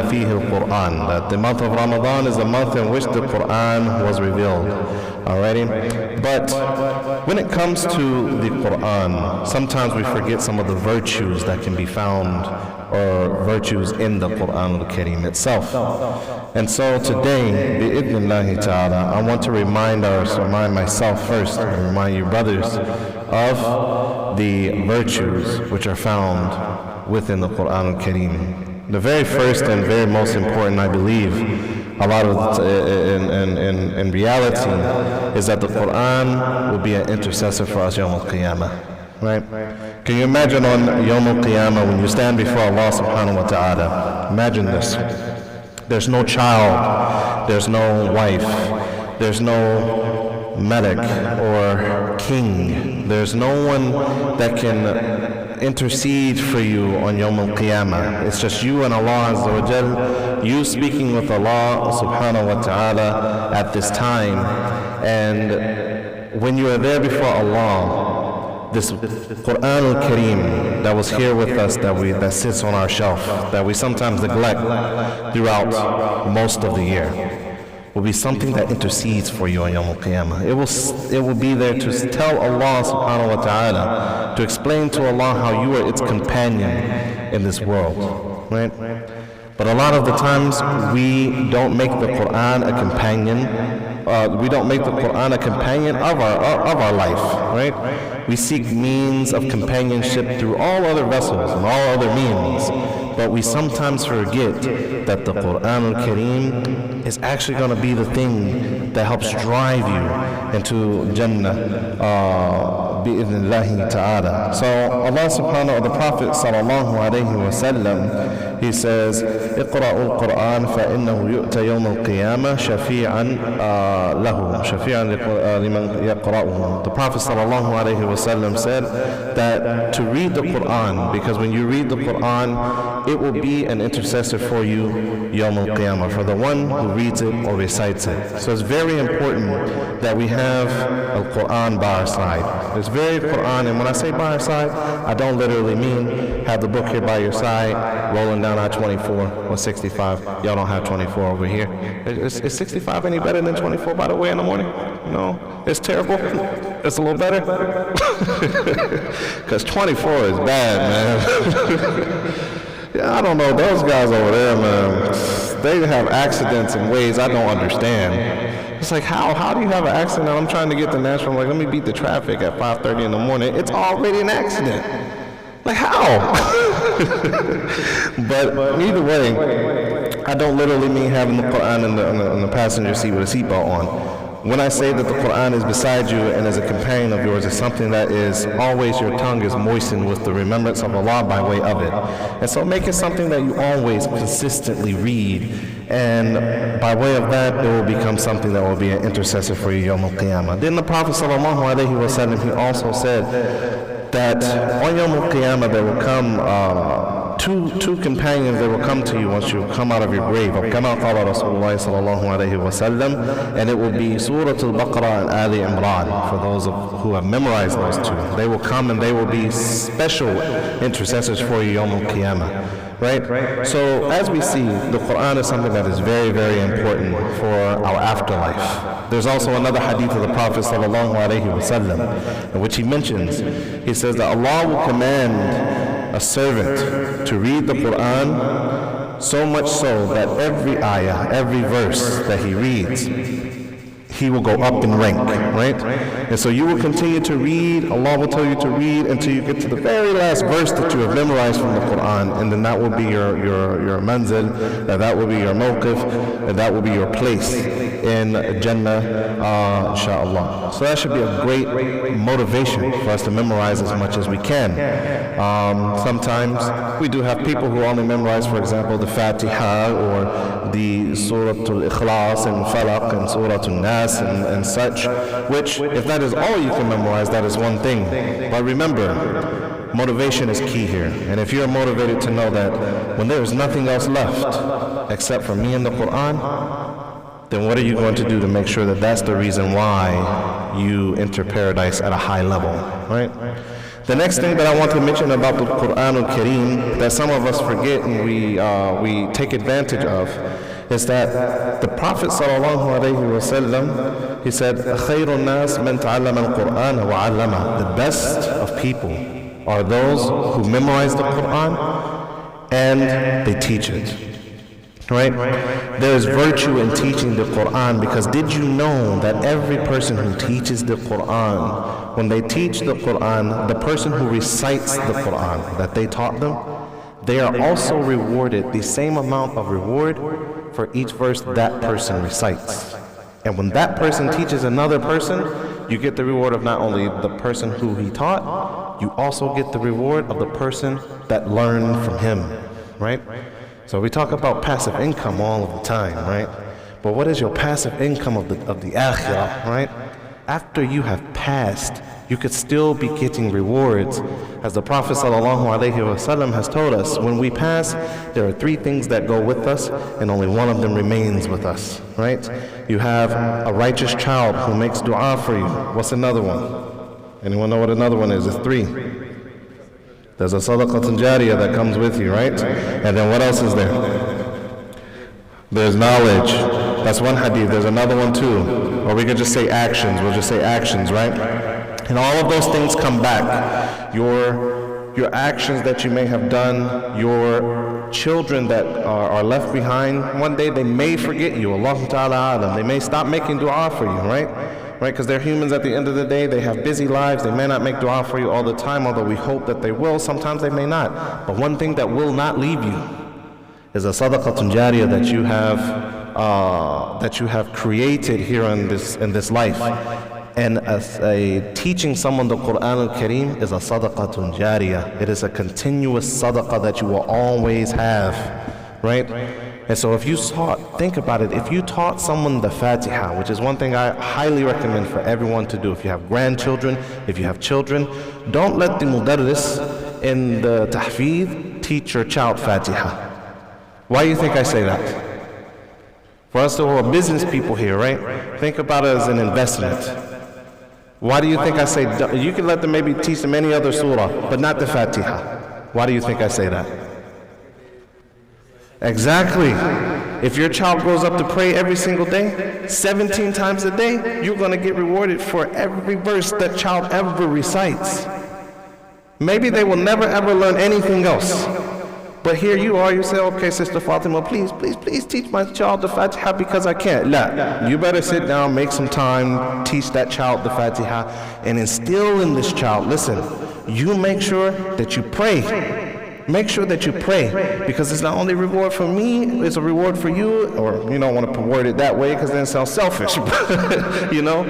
فِيهِ الْقُرْآنِ, that the month of Ramadan is the month in which the Quran was revealed. Alrighty? But when it comes to the Quran, sometimes we forget some of the virtues that can be found, or virtues in the Quran al-Kareem itself. And so today, bi-idhnillahi ta'ala, I want to remind myself first, and remind you brothers, of the virtues which are found within the Quran al-Kareem. The very first and very most important, I believe, a lot of in reality, is that the Quran will be an intercessor for us Yawm al-Qiyamah. Right? Can you imagine on Yawm al-Qiyamah when you stand before Allah subhanahu wa ta'ala? Imagine this. There's no child, there's no wife, there's no medic or king. There's no one that can intercede for you on Yawm al-Qiyamah. It's just you and Allah Azza wa Jal, you speaking with Allah subhanahu wa ta'ala at this time. And when you are there before Allah, this Quran al-Kareem that was here with us, that sits on our shelf, that we sometimes neglect throughout most of the year, will be something that intercedes for you on Yawm al-Qiyamah. It will be there to tell Allah subhanahu wa ta'ala, to explain to Allah how you are its companion in this world. Right? But a lot of the times we don't make the Quran a companion. We don't make the Quran a companion of our life, right? We seek means of companionship through all other vessels and all other means, but we sometimes forget that the Quran al-Kareem is actually going to be the thing that helps drive you into Jannah, bi-idhnillahi ta'ala. So Allah subhanahu wa ta'ala, the Prophet sallallahu alayhi wa sallam, he says, اقرأوا القرآن فإنه يؤتى يوم القيامة شفيعا له شفيعا لمن يقرأه. The Prophet sallallahu alayhi wa sallam said that to read the Quran, because when you read the Quran, it will be an intercessor for you Yawm al-Qiyamah, for the one who reads it or recites it. So it's very important that we have al-Quran by our side. It's very Quran, and when I say by our side, I don't literally mean have the book here by your side, rolling down I-24 or 65. Y'all don't have 24 over here. Is 65 any better than 24, by the way, in the morning? No? It's terrible? It's a little better? Because 24 is bad, man. Yeah, I don't know. Those guys over there, man, they have accidents in ways I don't understand. It's like, how do you have an accident? I'm trying to get to Nashville. I'm like, let me beat the traffic at 5:30 in the morning. It's already an accident. Like, how? But either way, I don't literally mean having the Quran in the passenger seat with a seatbelt on. When I say that the Quran is beside you and is a companion of yours, it's something that is always, your tongue is moistened with the remembrance of Allah by way of it. And so make it something that you always consistently read. And by way of that, it will become something that will be an intercessor for you Yawm al-Qiyamah. Then the Prophet sallallahu alaihi wasallam, he also said that on Yawm al-Qiyamah there will come two companions that will come to you once you come out of your grave. كما قال رسول الله صلى الله عليه وسلم, and it will be Surah Al-Baqarah and Ali Imran. For those who have memorized those two, they will come and they will be special intercessors for you Yawm al-Qiyamah. Right? So as we see, the Quran is something that is very, very important for our afterlife. There's also another hadith of the Prophet sallallahu alaihi wasallam in which he mentions, he says that Allah will command a servant to read the Quran, so much so that every ayah, every verse that he reads, he will go up in rank, right? And so you will continue to read, Allah will tell you to read until you get to the very last verse that you have memorized from the Quran, and then that will be your manzil, that will be your mawqif, and that will be your place in Jannah, inshallah. So that should be a great motivation for us to memorize as much as we can. Sometimes we do have people who only memorize, for example, the Fatiha or the Surah Al-Ikhlas and Falaq and Surah Al-Nas and such, which, if that is all you can memorize, that is one thing. But remember, motivation is key here. And if you're motivated to know that when there is nothing else left except for me and the Quran, then what are you going to do to make sure that that's the reason why you enter paradise at a high level, right? The next thing that I want to mention about the Quran al-Kareem that some of us forget and we take advantage of is that the Prophet ﷺ, he said, خَيْرُ النَّاسِ مَنْ تَعَلَّمَ الْقُرْآنَ وَعَلَّمَهُ. The best of people are those who memorize the Quran and they teach it. Right? There is virtue in teaching the Quran, because did you know that every person who teaches the Quran, when they teach the Quran, the person who recites the Quran that they taught them, they are also rewarded the same amount of reward for each verse that person recites. And when that person teaches another person, you get the reward of not only the person who he taught, you also get the reward of the person that learned from him, right? So we talk about passive income all of the time, right? But what is your passive income of the akhirah, right? After you have passed, you could still be getting rewards. As the Prophet ﷺ has told us, when we pass, there are 3 things that go with us, and only one of them remains with us, right? You have a righteous child who makes dua for you. What's another one? Anyone know what another one is? It's 3. There's a sadaqatun jariyah that comes with you, right? And then what else is there? There's knowledge. That's one hadith. There's another one too. Or we could just say actions. We'll just say actions, right? And all of those things come back. Your actions that you may have done, your children that are left behind, one day they may forget you. Allah Ta'ala alam. They may stop making dua for you, right? Right, because they're humans at the end of the day. They have busy lives. They may not make dua for you all the time, although we hope that they will. Sometimes they may not. But one thing that will not leave you is a sadaqatun jariyah that you have created here in this life. And teaching someone the Quran al-Kareem is a sadaqatun jariyah. It is a continuous sadaqah that you will always have, right? And so if you think about it, if you taught someone the Fatiha, which is one thing I highly recommend for everyone to do, if you have grandchildren, if you have children, don't let the mudarris in the tahfidh teach your child Fatiha. Why do you think I say that? For us who are business people here, right? Think about it as an investment. Why do you think I say, you can let them maybe teach them any other surah, but not the Fatiha? Why do you think I say that? Exactly. If your child grows up to pray every single day, 17 times a day, you're going to get rewarded for every verse that child ever recites. Maybe they will never ever learn anything else. But here you are, you say, okay, Sister Fatima, please teach my child the Fatiha because I can't. La, you better sit down, make some time, teach that child the Fatiha, and instill in this child, listen, you make sure that you pray. Make sure that you pray, because it's not only a reward for me, it's a reward for you. Or you don't want to word it that way because then it sounds selfish. You know,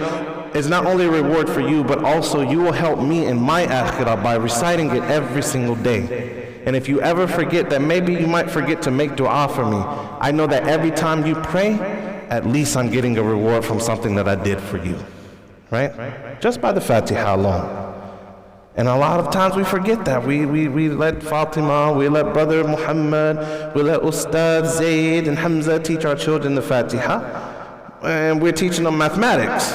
it's not only a reward for you, but also you will help me in my akhirah by reciting it every single day. And if you ever forget that, maybe you might forget to make dua for me, I know that every time you pray, at least I'm getting a reward from something that I did for you, right? Just by the Fatiha alone. And a lot of times we forget that. We let Fatima, we let Brother Muhammad, we let Ustad Zayd and Hamza teach our children the Fatiha. And we're teaching them mathematics.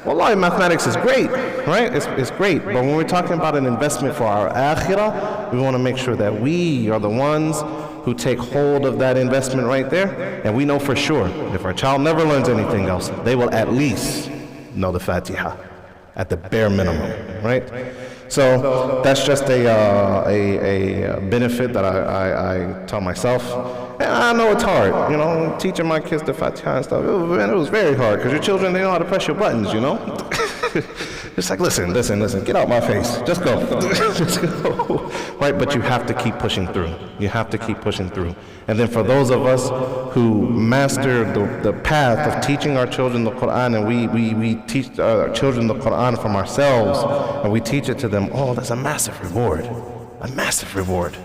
Wallahi, mathematics is great, right? It's great. But when we're talking about an investment for our akhirah, we want to make sure that we are the ones who take hold of that investment right there. And we know for sure, if our child never learns anything else, they will at least know the Fatiha at the bare minimum, right? So that's just a benefit that I tell myself. And I know it's hard, you know, teaching my kids the Fatiha and stuff. It was very hard because your children, they know how to press your buttons, you know. It's like, listen, get out my face. Just go. Just go. Right, but you have to keep pushing through. You have to keep pushing through. And then for those of us who master the path of teaching our children the Quran, and we teach our children the Quran from ourselves, and we teach it to them, oh, that's a massive reward. A massive reward.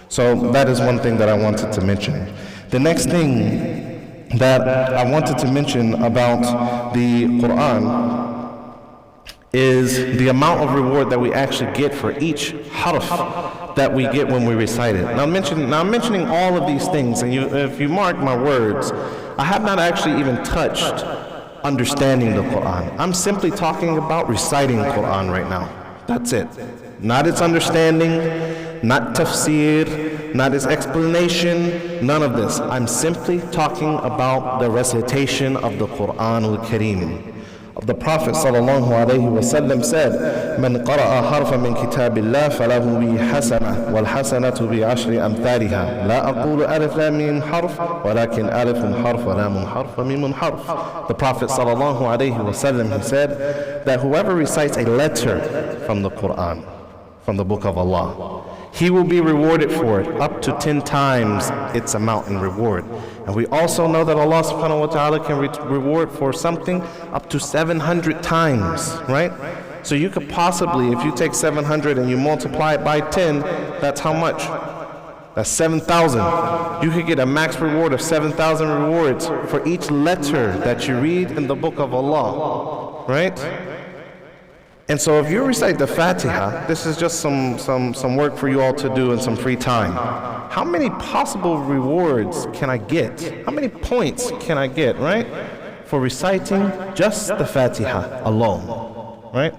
So that is one thing that I wanted to mention. The next thing that I wanted to mention about the Quran is the amount of reward that we actually get for each harf that we get when we recite it. Now I'm mentioning all of these things, and if you mark my words, I have not actually even touched understanding the Quran. I'm simply talking about reciting Quran right now. That's it. Not its understanding, not tafsir, not its explanation, none of this. I'm simply talking about the recitation of the Quran al-Kareem. The Prophet sallallahu alayhi wa sallam said, "Man qara'a harfan min kitabillah falahu bi hasana wal hasanatu bi ashri amthaliha. La aqulu alif lam mim harf, walakin alifun harf wa lamun harf wa mimun harf." The Prophet sallallahu alayhi wa sallam, he said that whoever recites a letter from the Quran, from the book of Allah, he will be rewarded for it up to 10 times its amount in reward. And we also know that Allah subhanahu wa ta'ala can reward for something up to 700 times, right? So you could possibly, if you take 700 and you multiply it by 10, that's how much? That's 7,000. You could get a max reward of 7,000 rewards for each letter that you read in the book of Allah, right? And so if you recite the Fatiha, this is just some work for you all to do in some free time. How many possible rewards can I get? How many points can I get, right? For reciting just the Fatiha alone, right?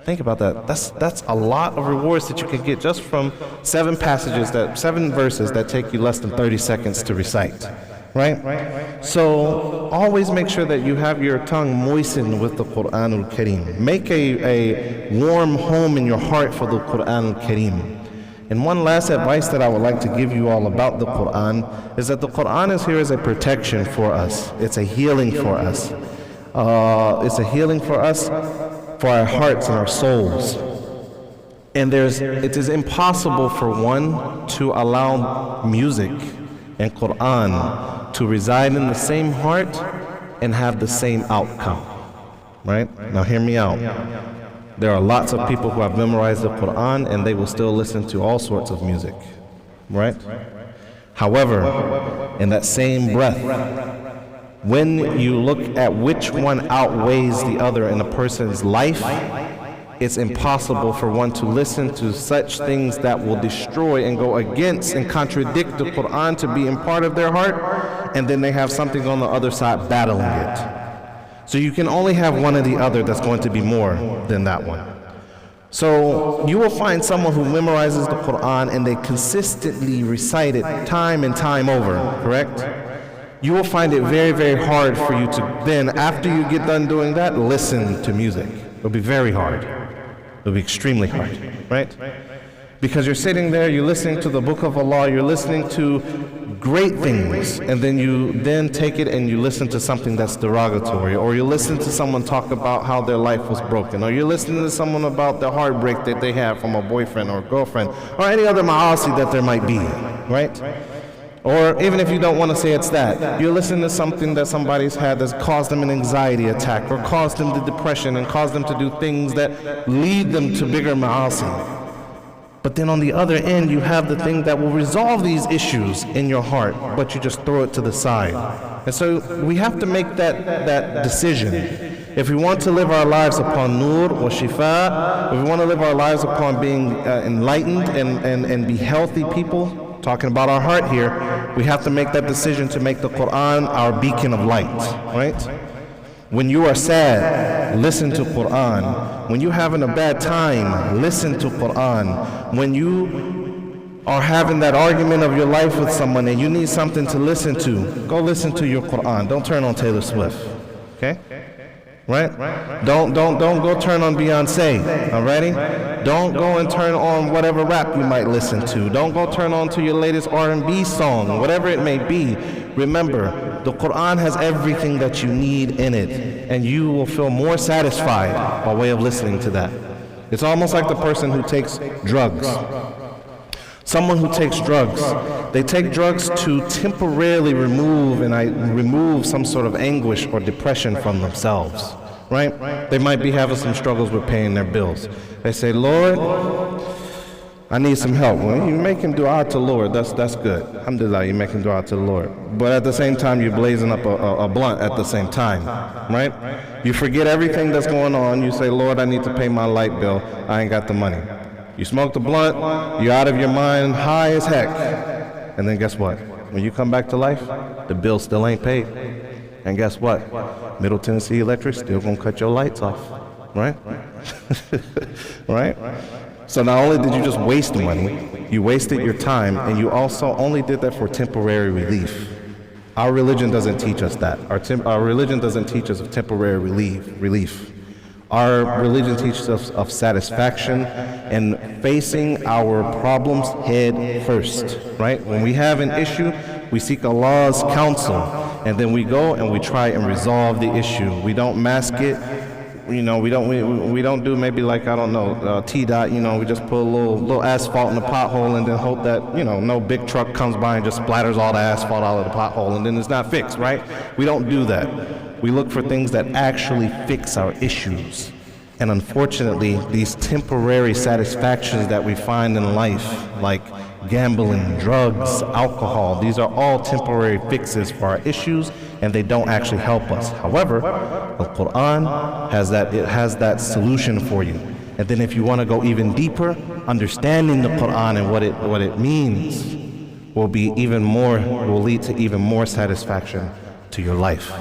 Think about that. That's a lot of rewards that you can get just from 7 verses that take you less than 30 seconds to recite. Right? So always make sure that you have your tongue moistened with the Quran al-Kareem. Make a warm home in your heart for the Quran al-Kareem. And one last advice that I would like to give you all about the Quran is that the Quran is here as a protection for us. It's a healing for us. It's a healing for us, for our hearts and our souls. And it is impossible for one to allow music and Quran to reside in the same heart and have the same outcome, right? Now hear me out. There are lots of people who have memorized the Quran and they will still listen to all sorts of music, right? However, in that same breath, when you look at which one outweighs the other in a person's life, it's impossible for one to listen to such things that will destroy and go against and contradict the Quran to be in part of their heart, and then they have something on the other side battling it. So you can only have one or the other that's going to be more than that one. So you will find someone who memorizes the Quran and they consistently recite it time and time over, correct? You will find it very, very hard for you to then, after you get done doing that, listen to music. It'll be very hard. It'll be extremely hard, right? Because you're sitting there, you're listening to the book of Allah, you're listening to great things, and then you take it and you listen to something that's derogatory, or you listen to someone talk about how their life was broken, or you're listening to someone about the heartbreak that they have from a boyfriend or girlfriend, or any other ma'asi that there might be, right? Or even if you don't want to say it's that, you're listening to something that somebody's had that's caused them an anxiety attack or caused them the depression and caused them to do things that lead them to bigger ma'asi. But then on the other end, you have the thing that will resolve these issues in your heart, but you just throw it to the side. And so we have to make that decision. If we want to live our lives upon nur or shifa, if we want to live our lives upon being enlightened and be healthy people, talking about our heart here, we have to make that decision to make the Quran our beacon of light, right? When you are sad, listen to Quran. When you're having a bad time, listen to Quran. When you are having that argument of your life with someone and you need something to listen to, go listen to your Quran. Don't turn on Taylor Swift, okay? Right? Don't go turn on Beyonce, alrighty? Don't go and turn on whatever rap you might listen to. Don't go turn on to your latest R&B song, whatever it may be. Remember, the Quran has everything that you need in it, and you will feel more satisfied by way of listening to that. It's almost like the person who takes drugs. Someone who takes drugs, they take drugs to temporarily remove some sort of anguish or depression from themselves, right? They might be having some struggles with paying their bills. They say, Lord, I need some help. Well, you make him dua to the Lord, that's good. Alhamdulillah, you make him dua to the Lord. But at the same time, you're blazing up a blunt at the same time, right? You forget everything that's going on. You say, Lord, I need to pay my light bill. I ain't got the money. You smoke the blunt, you're out of your mind, high as heck. And then guess what? When you come back to life, the bill still ain't paid. And guess what? Middle Tennessee Electric still gonna cut your lights off, right? Right? So not only did you just waste money, you wasted your time, and you also only did that for temporary relief. Our religion doesn't teach us that. Our religion doesn't teach us of temporary relief. Our religion teaches us of satisfaction and facing our problems head first, right? When we have an issue, we seek Allah's counsel, and then we go and we try and resolve the issue. We don't mask it. You know, we don't do maybe like, I don't know, T-dot, you know, we just put a little asphalt in the pothole and then hope that, you know, no big truck comes by and just splatters all the asphalt out of the pothole and then it's not fixed, right? We don't do that. We look for things that actually fix our issues. And unfortunately, these temporary satisfactions that we find in life, like gambling, drugs, alcohol, these are all temporary fixes for our issues, and they don't actually help us. However, the Quran has that solution for you. And then if you want to go even deeper, understanding the Quran and what it means will lead to even more satisfaction to your life.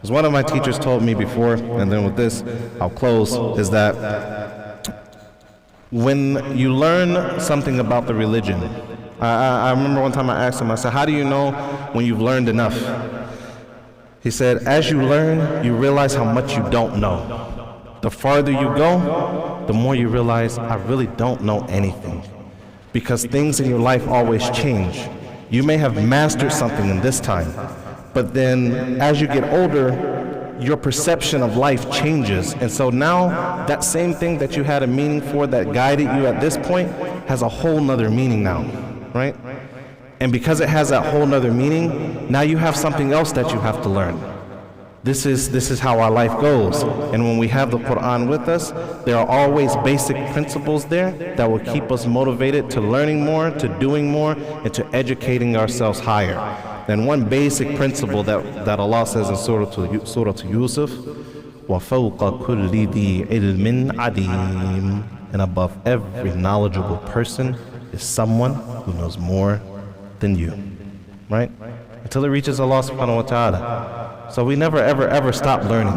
As one of my teachers told me before, and then with this I'll close, is that when you learn something about the religion, I remember one time I asked him, I said, how do you know when you've learned enough? He said, as you learn, you realize how much you don't know. The farther you go, the more you realize, I really don't know anything. Because things in your life always change. You may have mastered something in this time, but then as you get older, your perception of life changes. And so now that same thing that you had a meaning for that guided you at this point has a whole nother meaning now, right? And because it has that whole nother meaning, now you have something else that you have to learn. This is how our life goes. And when we have the Quran with us, there are always basic principles there that will keep us motivated to learning more, to doing more, and to educating ourselves higher. And one basic principle that Allah says in Surah Yusuf, وَفَوْقَ كُلِّ ذِي عِلْمٍ عَلِيمٍ, and above every knowledgeable person is someone who knows more than you, right? Until it reaches Allah subhanahu wa ta'ala. So we never ever stop learning.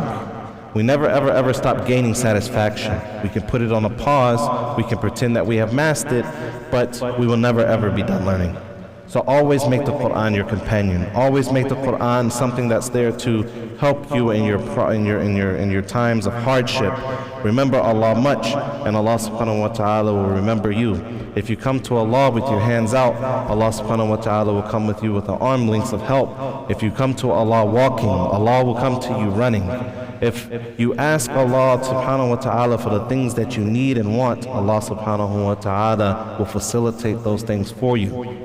We never ever stop gaining satisfaction. We can put it on a pause, we can pretend that we have mastered it, but we will never ever be done learning. So always make the Quran your companion. Always make the Quran something that's there to help you in your times of hardship. Remember Allah much, and Allah subhanahu wa ta'ala will remember you. If you come to Allah with your hands out, Allah subhanahu wa ta'ala will come with you with an arm length of help. If you come to Allah walking, Allah will come to you running. If you ask Allah subhanahu wa ta'ala for the things that you need and want, Allah subhanahu wa ta'ala will facilitate those things for you,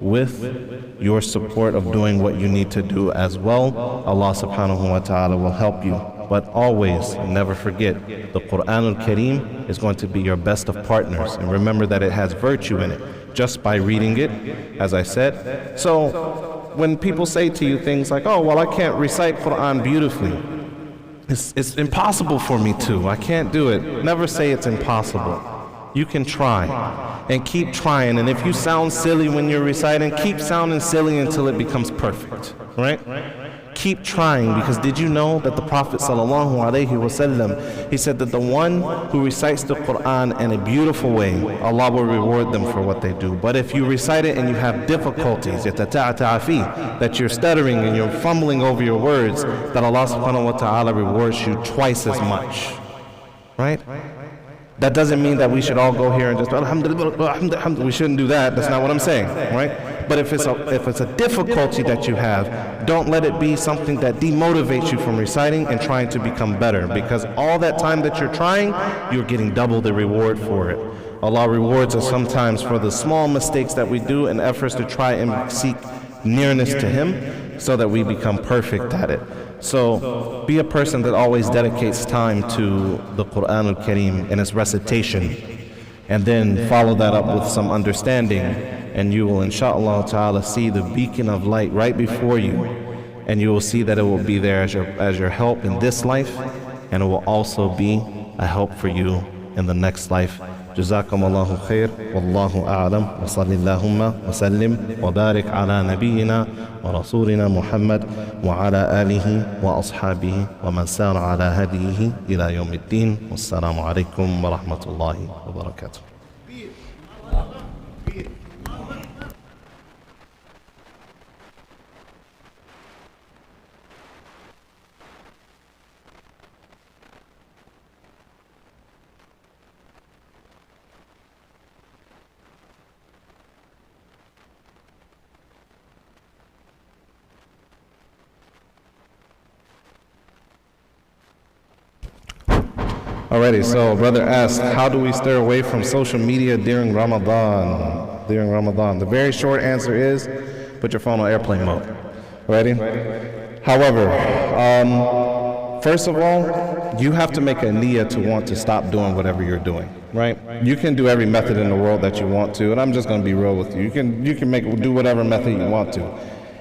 with your support of doing what you need to do as well. Allah subhanahu wa ta'ala will help you. But always, never forget, the Quran al-Kareem is going to be your best of partners. And remember that it has virtue in it, just by reading it, as I said. So, when people say to you things like, oh, well, I can't recite Quran beautifully. It's impossible for me to. I can't do it. Never say it's impossible. You can try. And keep trying. And if you sound silly when you're reciting, keep sounding silly until it becomes perfect. Right? Keep trying, because did you know that the Prophet sallallahu alaihi wasallam, he said that the one who recites the Quran in a beautiful way, Allah will reward them for what they do. But if you recite it and you have difficulties, that you're stuttering and you're fumbling over your words, that Allah subhanahu wa ta'ala rewards you twice as much. Right? That doesn't mean that we should all go here and just alhamdulillah. We shouldn't do that. That's not what I'm saying, right? But if it's a difficulty that you have, don't let it be something that demotivates you from reciting and trying to become better, because all that time that you're trying, you're getting double the reward for it. Allah rewards us sometimes for the small mistakes that we do and efforts to try and seek nearness to Him so that we become perfect at it. So be a person that always dedicates time to the Quran al-Kareem and its recitation, and then follow that up with some understanding, and you will inshallah ta'ala see the beacon of light right before you, and you will see that it will be there as your help in this life, and it will also be a help for you in the next life جزاكم الله خير والله أعلم وصل اللهم وسلم وبارك على نبينا ورسولنا محمد وعلى آله وأصحابه ومن سار على هديه إلى يوم الدين والسلام عليكم ورحمة الله وبركاته. Alrighty, so brother asked, how do we stay away from social media during Ramadan? The very short answer is, put your phone on airplane mode. Ready? However, first of all, you have to make a niyyah to want to stop doing whatever you're doing, right? You can do every method in the world that you want to, and I'm just going to be real with you. You can do whatever method you want to.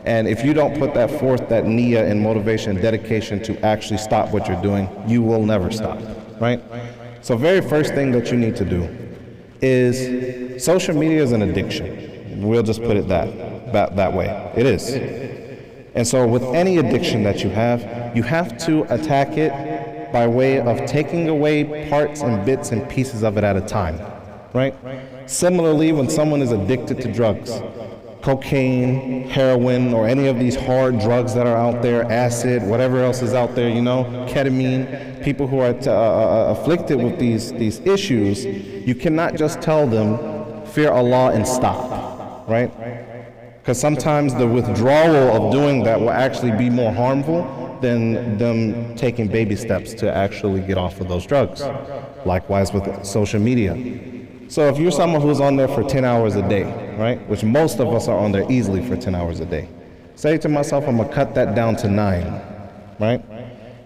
And if you don't put that forth, that niyyah and motivation and dedication to actually stop what you're doing, you will never stop. Right? So very first thing that you need to do is, social media is an addiction. We'll just put it that way. It is. And so with any addiction that you have to attack it by way of taking away parts and bits and pieces of it at a time. Right? Similarly, when someone is addicted to drugs, cocaine, heroin, or any of these hard drugs that are out there, acid, whatever else is out there, ketamine, people who are afflicted with these issues, you cannot just tell them, fear Allah and stop, right? Because sometimes the withdrawal of doing that will actually be more harmful than them taking baby steps to actually get off of those drugs. Likewise with social media. So if you're someone who's on there for 10 hours a day, right, which most of us are on there easily for 10 hours a day, say to myself, I'm going to cut that down to 9, right,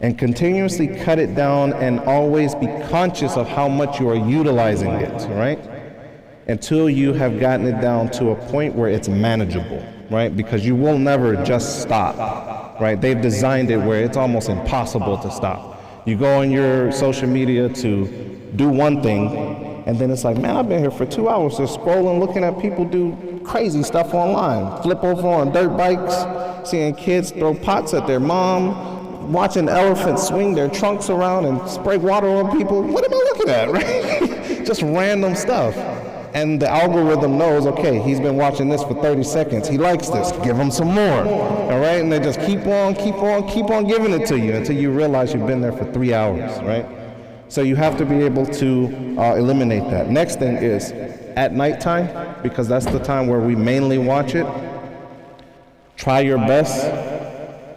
and continuously cut it down and always be conscious of how much you are utilizing it, right, until you have gotten it down to a point where it's manageable, right, because you will never just stop, right. They've designed it where it's almost impossible to stop. You go on your social media to do one thing, and then it's like, man, I've been here for 2 hours just scrolling, looking at people do crazy stuff online. Flip over on dirt bikes, seeing kids throw pots at their mom, watching elephants swing their trunks around and spray water on people. What am I looking at, right? Just random stuff. And the algorithm knows, okay, he's been watching this for 30 seconds. He likes this. Give him some more. All right? And they just keep on giving it to you until you realize you've been there for 3 hours, right? So you have to be able to eliminate that. Next thing is, at nighttime, because that's the time where we mainly watch it, try your best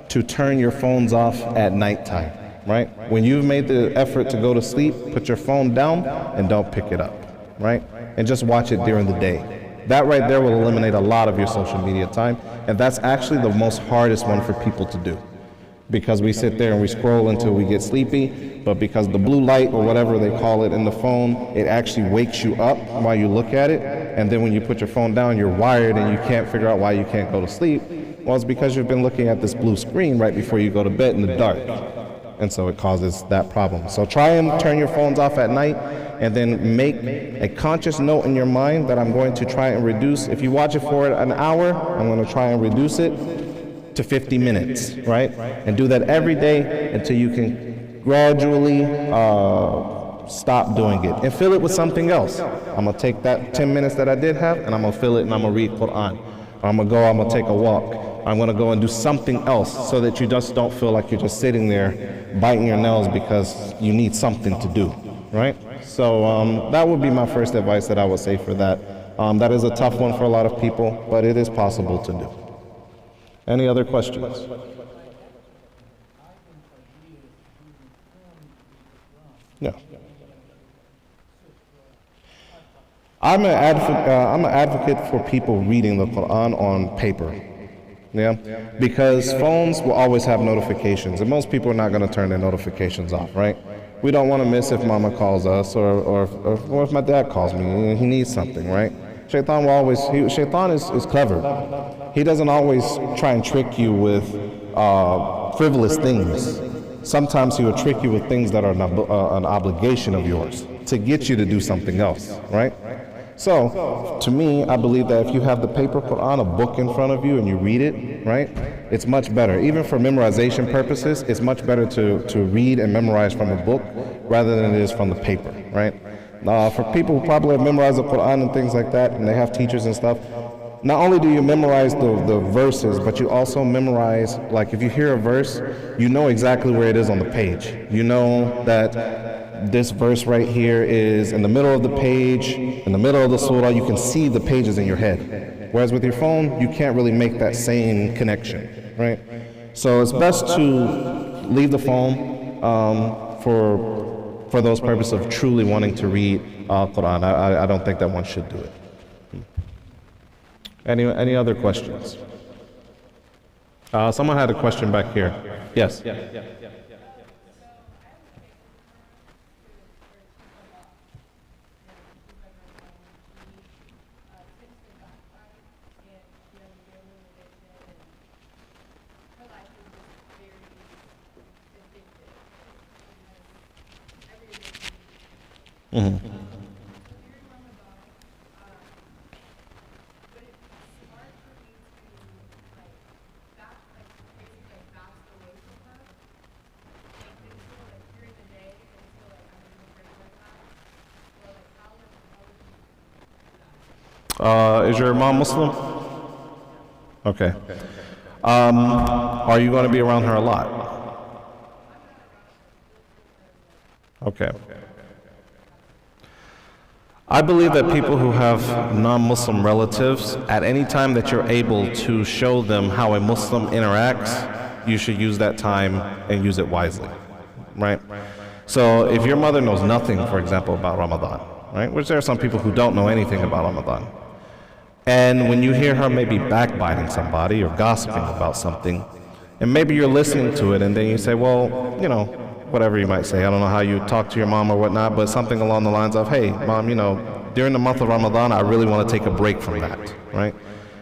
to turn your phones off at nighttime, right? When you've made the effort to go to sleep, put your phone down and don't pick it up, right? And just watch it during the day. That right there will eliminate a lot of your social media time, and that's actually the most hardest one for people to do. Because we sit there and we scroll until we get sleepy, but because the blue light or whatever they call it in the phone, it actually wakes you up while you look at it, and then when you put your phone down, you're wired and you can't figure out why you can't go to sleep. Well, it's because you've been looking at this blue screen right before you go to bed in the dark, and so it causes that problem. So try and turn your phones off at night, and then make a conscious note in your mind that I'm going to try and reduce. If you watch it for an hour, I'm going to try and reduce it to 50 minutes, right? And do that every day until you can gradually stop doing it and fill it with something else. I'm gonna take that 10 minutes that I did have and I'm gonna fill it and I'm gonna read Quran. I'm gonna take a walk. I'm gonna go and do something else so that you just don't feel like you're just sitting there biting your nails because you need something to do, right? So that would be my first advice that I would say for that. That is a tough one for a lot of people, but it is possible to do. Any other questions? Yeah. I'm an advocate for people reading the Quran on paper. Yeah, because phones will always have notifications, and most people are not going to turn their notifications off, right? We don't want to miss if mama calls us or if my dad calls me and he needs something, right? Shaitan will always, Shaitan is clever. He doesn't always try and trick you with frivolous things. Sometimes he will trick you with things that are an obligation of yours. to get you to do something else, right? So, to me, I believe that if you have the paper Quran, a book in front of you, and you read it, right, it's much better. Even for memorization purposes, it's much better to read and memorize from a book rather than it is from the paper, right? For people who probably have memorized the Quran and things like that, and they have teachers and stuff, not only do you memorize the verses, but you also memorize, like if you hear a verse, you know exactly where it is on the page. You know that this verse right here is in the middle of the page, in the middle of the surah. You can see the pages in your head. Whereas with your phone, you can't really make that same connection, right? So it's best to leave the phone for those purposes of truly wanting to read Quran. I don't think that one should do it. Any other questions? Someone had a question back here. Yes. Mm-hmm. Is your mom Muslim? Okay. Are you going to be around her a lot? Okay. I believe that people who have non-Muslim relatives, at any time that you're able to show them how a Muslim interacts, you should use that time and use it wisely, right? So if your mother knows nothing, for example, about Ramadan, right, which there are some people who don't know anything about Ramadan, and when you hear her maybe backbiting somebody or gossiping about something, and maybe you're listening to it and then you say, well, you know, whatever you might say, I don't know how you talk to your mom or whatnot, but something along the lines of, hey, mom, you know, during the month of Ramadan, I really want to take a break from that, right?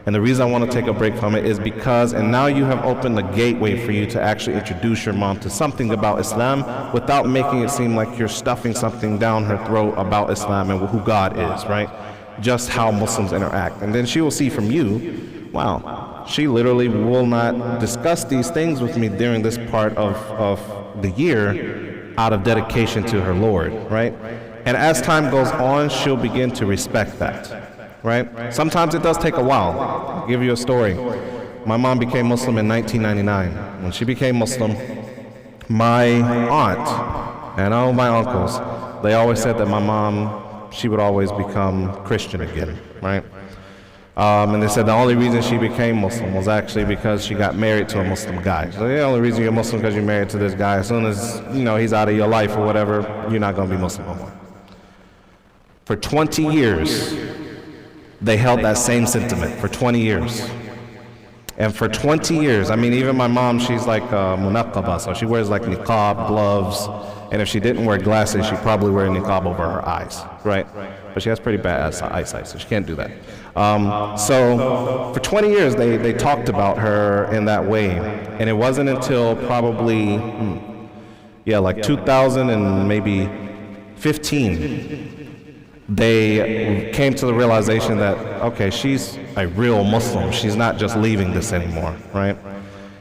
And the reason I want to take a break from it is because, and now you have opened the gateway for you to actually introduce your mom to something about Islam without making it seem like you're stuffing something down her throat about Islam and who God is, right? Just how Muslims interact. And then she will see from you, wow, she literally will not discuss these things with me during this part of the year out of dedication to her Lord, right? And as time goes on, she'll begin to respect that, right? Sometimes it does take a while. I'll give you a story. My mom became Muslim in 1999. When she became Muslim, my aunt and all my uncles, they always said that my mom, she would always become Christian again, right? And they said the only reason she became Muslim was actually because she got married to a Muslim guy. So the only reason you're Muslim because you're married to this guy. As soon as, you know, he's out of your life or whatever, you're not going to be Muslim no more. For 20 years, they held that same sentiment for 20 years. And for 20 years, I mean, even my mom, she's like munaqqaba, so she wears like niqab, gloves, and if she didn't wear glasses, she'd probably wear a niqab over her eyes, right? But she has pretty bad eyesight, so she can't do that. So for 20 years, they talked about her in that way, and it wasn't until probably, like 2000 and maybe 15, they came to the realization that, okay, she's a real Muslim. She's not just leaving this anymore, right?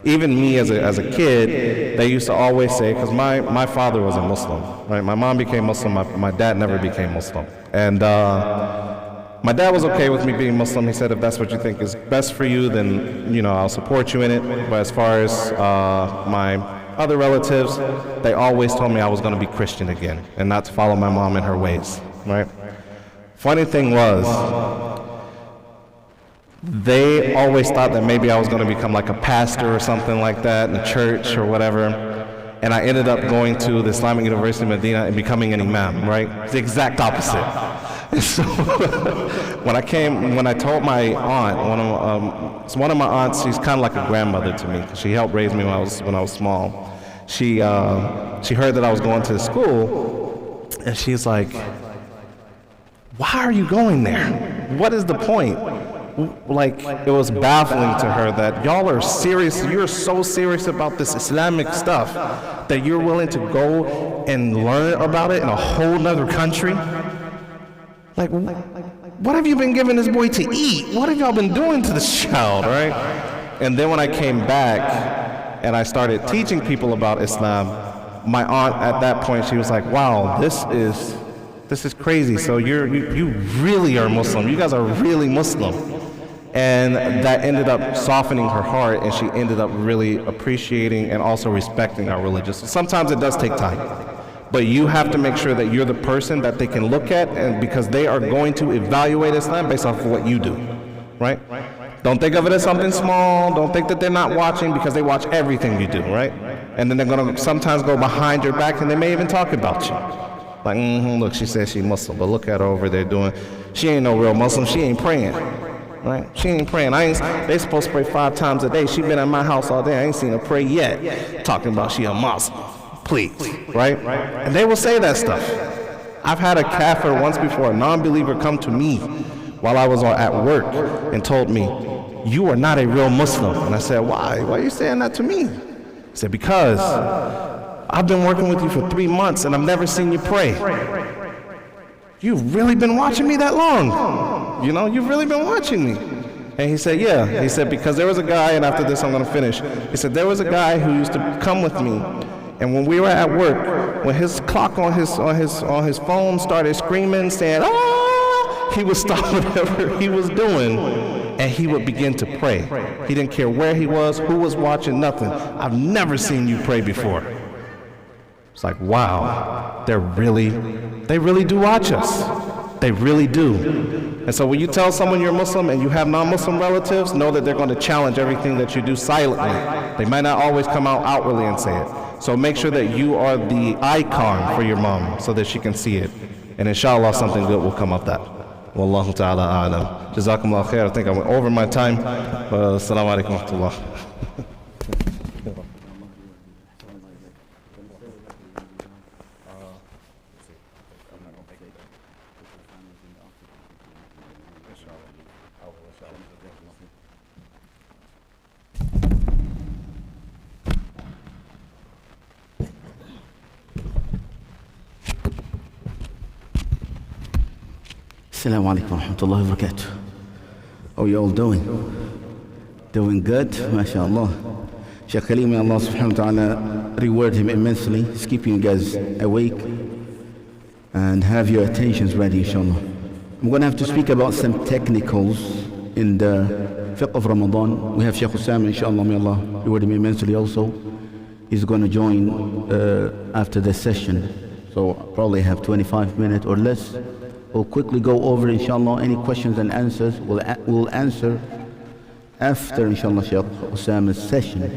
Even me as a kid, they used to always say, because my father was a Muslim, right? My mom became Muslim, my dad never became Muslim. And my dad was okay with me being Muslim. He said, if that's what you think is best for you, then, you know, I'll support you in it. But as far as my other relatives, they always told me I was going to be Christian again and not to follow my mom in her ways, right? Funny thing was, they always thought that maybe I was going to become like a pastor or something like that in a church or whatever. And I ended up going to the Islamic University of Medina and becoming an imam, right? It's the exact opposite. And so when I told my aunt, one of my aunts, she's kind of like a grandmother to me because she helped raise me when I was small. She heard that I was going to the school, and she's like, why are you going there? What is the point? like it was baffling to her that y'all are serious, you're so serious about this Islamic stuff that you're willing to go and learn about it in a whole nother country. Like, what have you been giving this boy to eat? What have y'all been doing to this child, right? And then when I came back and I started teaching people about Islam, my aunt at that point, she was like, wow, this is crazy. So you really are Muslim. You guys are really Muslim. And that ended up softening her heart, and she ended up really appreciating and also respecting our religion. So sometimes it does take time. But you have to make sure that you're the person that they can look at, and because they are going to evaluate Islam based off of what you do, right? Don't think of it as something small. Don't think that they're not watching, because they watch everything you do, right? And then they're going to sometimes go behind your back, and they may even talk about you. Like, look, she says she's Muslim, but look at her over there doing, she ain't no real Muslim, she ain't praying, right? She ain't praying. They supposed to pray 5 times a day. She been at my house all day, I ain't seen her pray yet. Talking about she a Muslim. Please, right? And they will say that stuff. I've had a kafir once before, a non-believer, come to me while I was at work and told me, you are not a real Muslim. And I said, why? Why are you saying that to me? He said, because I've been working with you for 3 months and I've never seen you pray. You've really been watching me that long? You know, you've really been watching me. And he said, yeah. He said, because there was a guy, and after this I'm going to finish. He said, there was a guy who used to come with me, and when we were at work, when his clock on his phone started screaming, saying, ah, he would stop whatever he was doing, and he would begin to pray. He didn't care where he was, who was watching, nothing. I've never seen you pray before. It's like, wow, they really do watch us. They really do. And so when you tell someone you're Muslim and you have non-Muslim relatives, know that they're going to challenge everything that you do silently. They might not always come out outwardly and say it. So make sure that you are the icon for your mom so that she can see it. And inshallah, something good will come of that. Wallahu ta'ala a'lam. Jazakumullah khair. I think I went over my time. Assalamu alaikum wa rahmatullah. Assalamu alaikum wa rahmatullahi wa barakatuh. How are you all doing? Doing good? MashaAllah. Shaykh Khalil, may Allah subhanahu wa ta'ala reward him immensely. He's keeping you guys awake and have your attentions ready, inshallah. I'm going to have to speak about some technicals in the fiqh of Ramadan. We have Shaykh Osama, inshallah, may Allah reward him immensely also. He's going to join after the session. So probably have 25 minutes or less. We'll quickly go over, inshallah, any questions and answers. We'll answer after, inshallah, Shaykh Osama's session.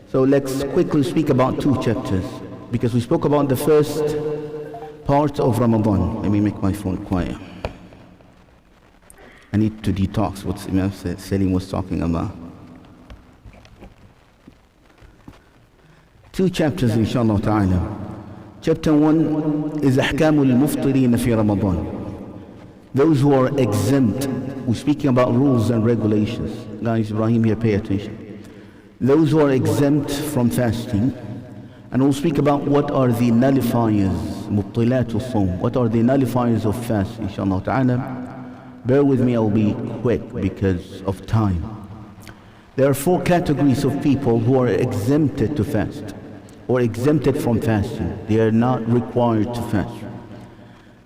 So let's quickly speak about 2 chapters, because we spoke about the first part of Ramadan. Let me make my phone quiet. I need to detox what Imam Salim was talking about. 2 chapters, inshallah ta'ala. Chapter 1 is Ahkamul Muftireen fi Ramadan. Those who are exempt. We're speaking about rules and regulations. Guys, Ibrahim here, pay attention. Those who are exempt from fasting. And we'll speak about what are the nullifiers, Mubtilatu Sawm. What are the nullifiers of fast, inshallah ta'ala. Bear with me, I'll be quick because of time. There are 4 categories of people who are exempted to fast, or exempted from fasting. They are not required to fast.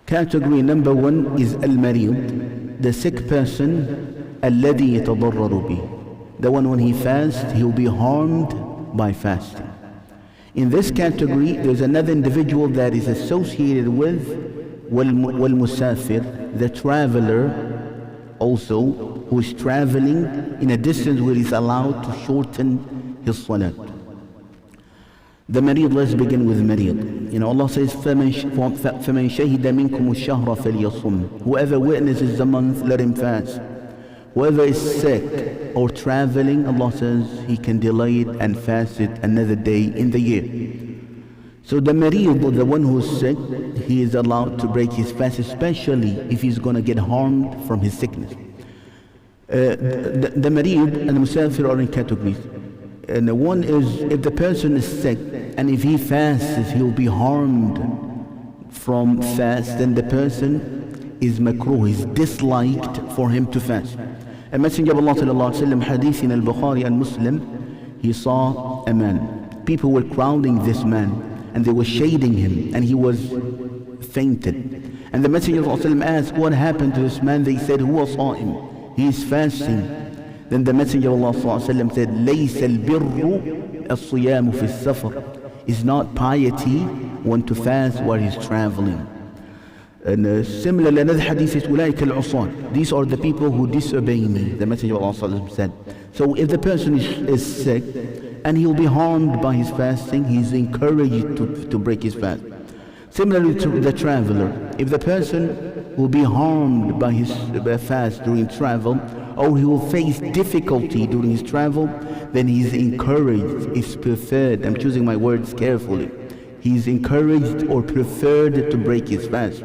Category number 1 is al-marid, the sick person, alladhi yatadarraru bih. The one when he fasts, he will be harmed by fasting. In this category, there's another individual that is associated with wal-musafir, the traveler also, who is traveling in a distance where he's allowed to shorten his salat. The marid, let's begin with marid. You know, Allah says, فَمَنْ شَهِدَ مِنْكُمُ الشَّهْرَ فَلْيَصُمْ. Whoever witnesses the month, let him fast. Whoever is sick or traveling, Allah says, he can delay it and fast it another day in the year. So the marid, the one who is sick, he is allowed to break his fast, especially if he's going to get harmed from his sickness. The marid and the musafir are in categories. And one is if the person is sick and if he fasts, he'll be harmed from fast, then the person is makruh, is disliked for him to fast. A messenger of Allah sallallahu alaihi wasallam, hadith in al-Bukhari and Muslim, he saw a man. People were crowding this man and they were shading him and he was fainted. And the messenger of Allah asked, what happened to this man? They said, who saw him? He is fasting. Then the messenger of Allah said, لَيْسَ الْبِرُّ الصِّيَامُ فِي السَّفَرِ. Is not piety one to fast while he's traveling. And similarly, another hadith is أُولَٰئِكَ الْعُصَاةِ. These are the people who disobey me, the messenger of Allah said. So if the person is sick and he'll be harmed by his fasting, he's encouraged to break his fast. Similarly to the traveler, if the person will be harmed by his fast during travel, or he will face difficulty during his travel, then he is encouraged, is preferred, I'm choosing my words carefully, he is encouraged or preferred to break his fast.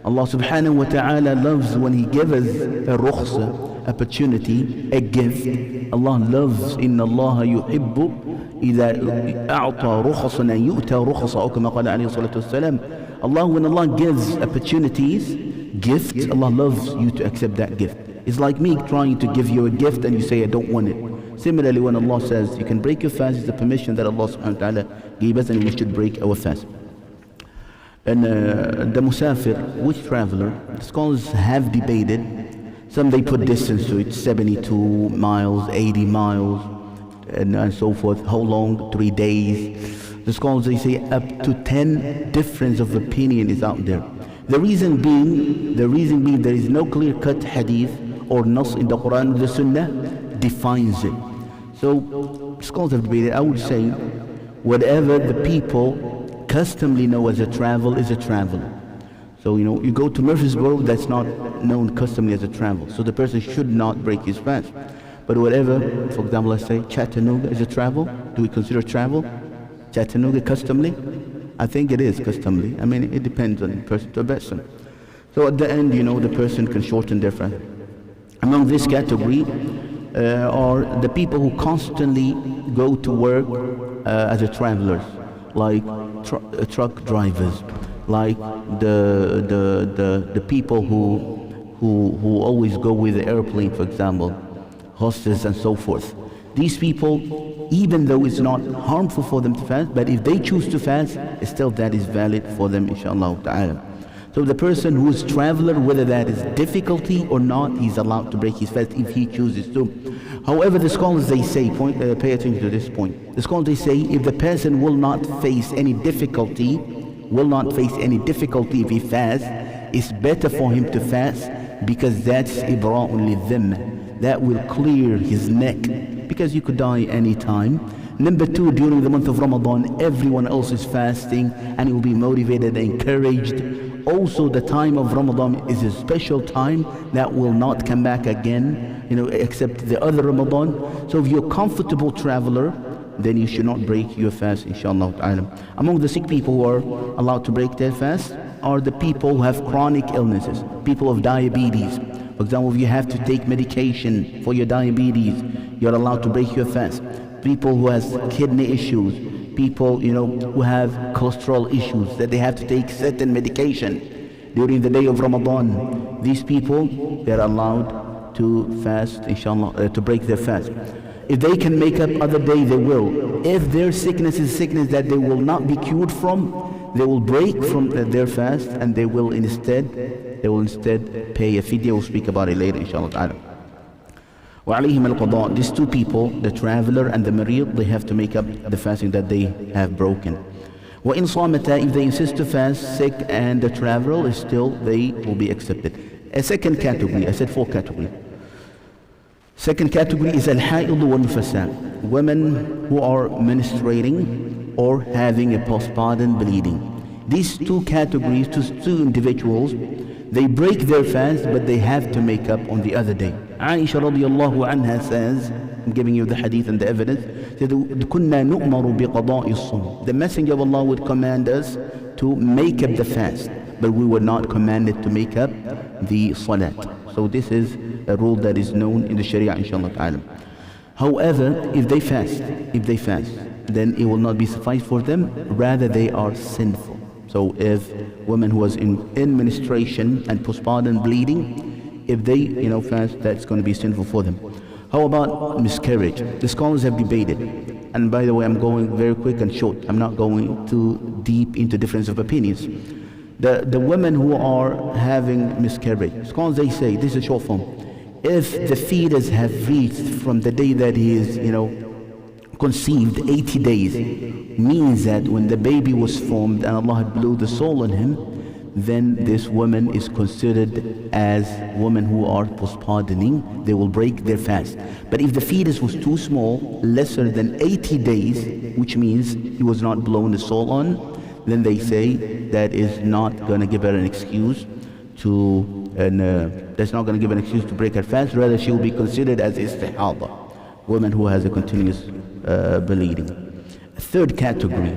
Allah subhanahu wa ta'ala loves when he gives us a rukhsa, opportunity, a gift. Allah loves, إِنَّ اللَّهَ يُحِبُّ إِذَا أَعْطَى رُخَصًا أَن يُؤْتَى رُخَصًا أو كما قال عليه الصلاة والسلام. Allah, when Allah gives opportunities, gifts, Allah loves you to accept that gift. It's like me trying to give you a gift and you say, I don't want it. Similarly, when Allah says you can break your fast, it's the permission that Allah subhanahu wa ta'ala gave us, and we should break our fast. And the musafir, which traveler, the scholars have debated. Some they put distance to it, 72 miles, 80 miles, and so forth. How long? 3 days. The scholars, they say up to 10 difference of opinion is out there. The reason being there is no clear-cut hadith or nas in the Quran or the Sunnah defines it. So scholars have debated. I would say whatever the people customly know as a travel is a travel. So you go to Murfreesboro, that's not known customly as a travel. So the person should not break his fast. But whatever, for example, let's say Chattanooga is a travel. Do we consider travel? Chattanooga customly? I think it is customly. I mean, it depends on person to person. So at the end, the person can shorten their fast. Among this category are the people who constantly go to work as a travelers, like truck drivers, like the people who always go with the airplane, for example, hostess and so forth. These people, even though it's not harmful for them to fast, but if they choose to fast, still that is valid for them, inshallah ta'ala. So the person who is traveler, whether that is difficulty or not, he's allowed to break his fast if he chooses to. However, the scholars, they say, pay attention to this point. The scholars, they say, if the person will not face any difficulty if he fasts, it's better for him to fast, because that's ibra'un lidhim. That will clear his neck, because you could die any time. Number two, during the month of Ramadan, everyone else is fasting and he will be motivated and encouraged. Also, the time of Ramadan is a special time that will not come back again, except the other Ramadan. So if you're a comfortable traveler, then you should not break your fast, inshallah ta'ala. Among the sick people who are allowed to break their fast are the people who have chronic illnesses, people of diabetes. For example, if you have to take medication for your diabetes, you're allowed to break your fast. People who has kidney issues, people who have cholesterol issues, that they have to take certain medication during the day of Ramadan. These people, they're allowed to fast, inshallah, to break their fast. If they can make up other day, they will. If their sickness is sickness that they will not be cured from, they will break from their fast, and they will instead pay a fidya. We'll speak about it later, inshallah ta'ala. وَعَلَيْهِمَ الْقَضَاء. These two people, the traveler and the marid, they have to make up the fasting that they have broken. وَإِنْ صَامَتَا. If they insist to fast, sick and the traveler, still they will be accepted. A second category, I said 4 categories. Second category is al-haid wal-nufasa, women who are menstruating or having a postpartum bleeding. These two categories, two individuals, they break their fast, but they have to make up on the other day. Aisha radiallahu anha says, I'm giving you the hadith and the evidence, said, كُنَّا نُؤْمَرُ بِقَضَاءِ الصَّوْمِ. The Messenger of Allah would command us to make up the fast, but we were not commanded to make up the salat. So this is a rule that is known in the Sharia, inshallah ta'ala. However, if they fast, then it will not be suffice for them, rather they are sinful. So if women who was in menstruation and postpartum bleeding, if they fast, that's going to be sinful for them. How about miscarriage? The scholars have debated, and by the way, I'm going very quick and short. I'm not going too deep into difference of opinions. The women who are having miscarriage, scholars they say, this is a short form, if the fetus have reached from the day that he is conceived 80 days, means that when the baby was formed and Allah blew the soul on him, then this woman is considered as women who are postpartum. They will break their fast. But if the fetus was too small, lesser than 80 days, which means he was not blown the soul on, then they say that is not going to give her an excuse to, that's not going to give an excuse to break her fast. Rather, she will be considered as istihada, woman who has a continuous bleeding. Third category,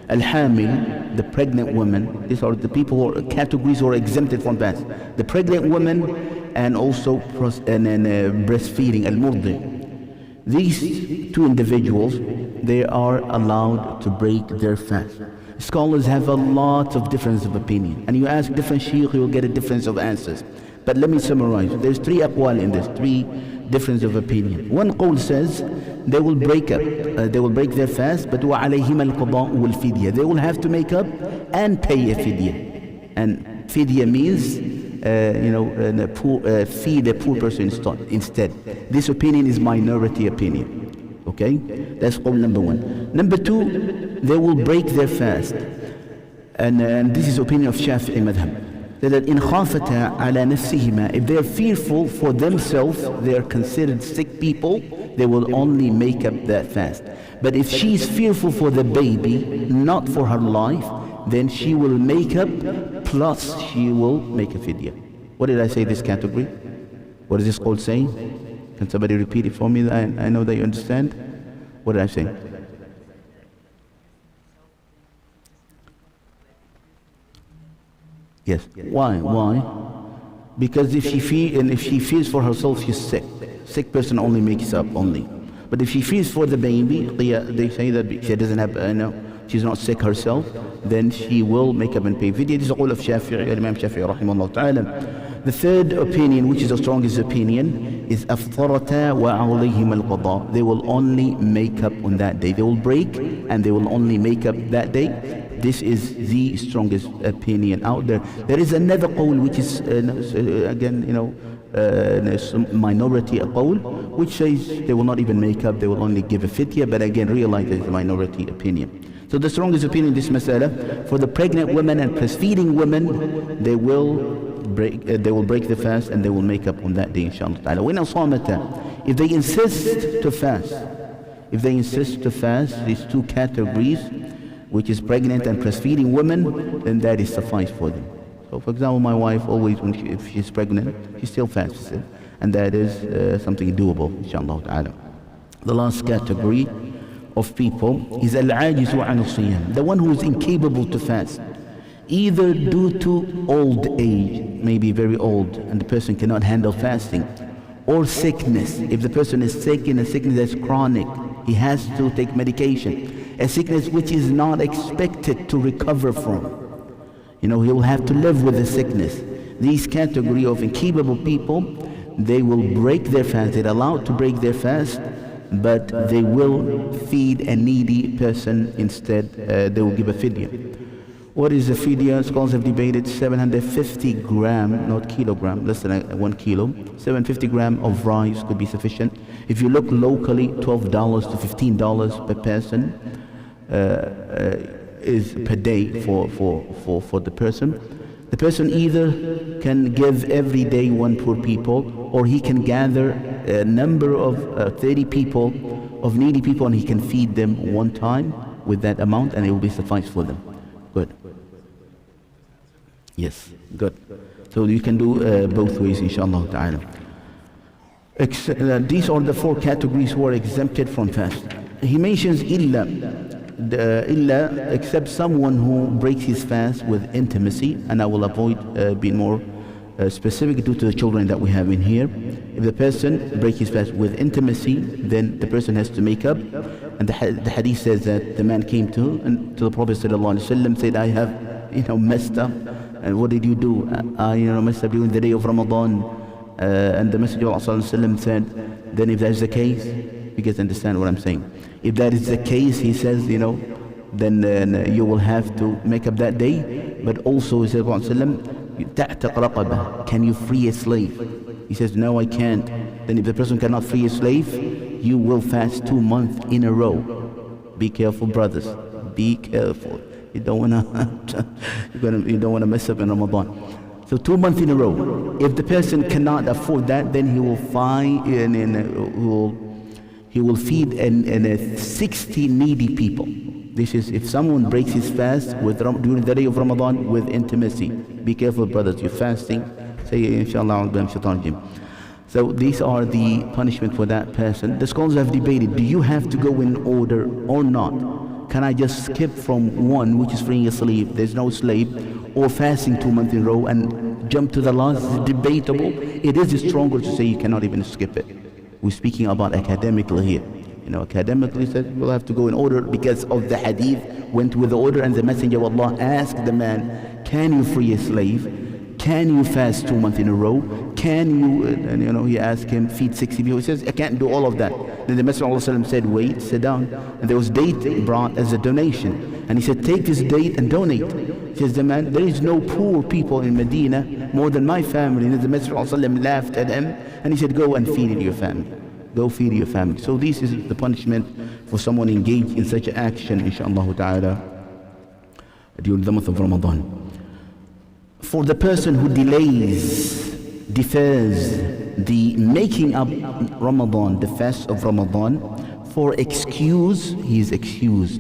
al-hamil, the pregnant woman. These are the people who are categories who are exempted from fast. The pregnant woman and also breastfeeding, al-murdi. These two individuals, they are allowed to break their fast. Scholars have a lot of difference of opinion, and you ask different shaykh, you will get a difference of answers. But let me summarize. There's three aqwal in this, three difference of opinion. One qawl says they will break up, they will break their fast, but وَعَلَيْهِمَ الْقَضَاءُ وَالْفِدْيَةُ. They will have to make up and pay a fidya. And fidya means feed a poor person instead. This opinion is minority opinion. Okay, that's qawl number one. Number two, they will break their fast, and this is opinion of Shafi'i madhab. That in khafata ala nafsihima, if they are fearful for themselves, they are considered sick people, they will only make up that fast. But if she is fearful for the baby, not for her life, then she will make up, plus she will make a fidya. What did I say this category? What is this called saying? Can somebody repeat it for me? I know that you understand. What did I say? Yes. Why? Because if she feels for herself, she's sick. Sick person only makes up only. But if she feels for the baby, they say that she doesn't have, she's not sick herself, then she will make up and pay fidya. This is all of Shafi'i, Imam Shafi'i rahimahullah ta'ala. The third opinion, which is the strongest opinion, is aftarata wa alayhim al-qada. They will only make up on that day. They will break and they will only make up that day. This is the strongest opinion out there. There is another qawl which is again, minority qawl, which says they will not even make up, they will only give a fidya, but again realize it's a minority opinion. So the strongest opinion in this masala, for the pregnant women and breastfeeding women, they will break the fast and they will make up on that day, inshallah ta'ala. If they insist to fast, these two categories, which is pregnant and breastfeeding women, then that is suffice for them. So for example, my wife always, if she's pregnant, she still fasts, and that is something doable, inshallah ta'ala. The last category of people is al-ajizu an al-siyam, the one who is incapable to fast, either due to old age, maybe very old, and the person cannot handle fasting, or sickness. If the person is sick in a sickness that's chronic, he has to take medication, a sickness which is not expected to recover from. He will have to live with the sickness. These category of incapable people, they will break their fast. They're allowed to break their fast, but they will feed a needy person instead. They will give a fidya. What is the fidya? Scholars have debated. 750 gram, not kilogram, less than 1 kilo. 750 gram of rice could be sufficient. If you look locally, $12 to $15 per person is per day for the person. The person either can give every day one poor people, or he can gather a number of 30 people, of needy people, and he can feed them one time with that amount, and it will be suffice for them. Good. Yes, good. So you can do both ways, inshallah ta'ala. These are the four categories who are exempted from fast. He mentions illa, except someone who breaks his fast with intimacy, and I will avoid being more specific due to the children that we have in here. If the person breaks his fast with intimacy, then the person has to make up. And the hadith says that the man came to the Prophet ﷺ, said, I have messed up. And what did you do? I messed up during the day of Ramadan. And the Messenger of Allah ﷺ said, then if that is the case, you guys understand what I'm saying. If that is the case, he says, then you will have to make up that day. But also, he said, تَعْتَقْ رَقَبَةً, can you free a slave? He says, no, I can't. Then if the person cannot free a slave, you will fast 2 months in a row. Be careful, brothers. Be careful. You don't wanna mess up in Ramadan. So 2 months in a row. If the person cannot afford that, then he will he will feed 60 needy people. This is if someone breaks his fast during the day of Ramadan with intimacy. Be careful, brothers. You're fasting. Say, inshallah, so these are the punishment for that person. The scholars have debated, do you have to go in order or not? Can I just skip from one, which is freeing a slave, there's no slave, or fasting 2 months in a row and jump to the last? It's debatable. It is stronger to say you cannot even skip it. We're speaking about academically here. Academically said we'll have to go in order because of the hadith went with the order, and the Messenger of Allah asked the man, can you free a slave? Can you fast 2 months in a row? Can you, and he asked him, feed 60 people? He says, I can't do all of that. Then the Messenger of Allah said, wait, sit down. And there was date brought as a donation. And he said, take this date and donate. He says, the man, there is no poor people in Medina more than my family. And the Messenger of Allah laughed at him and he said, go and feed your family. Go feed your family. So this is the punishment for someone engaged in such an action, inshaAllah ta'ala, during the month of Ramadan. For the person who defers the making up Ramadan, the fast of Ramadan, for excuse, he is excused.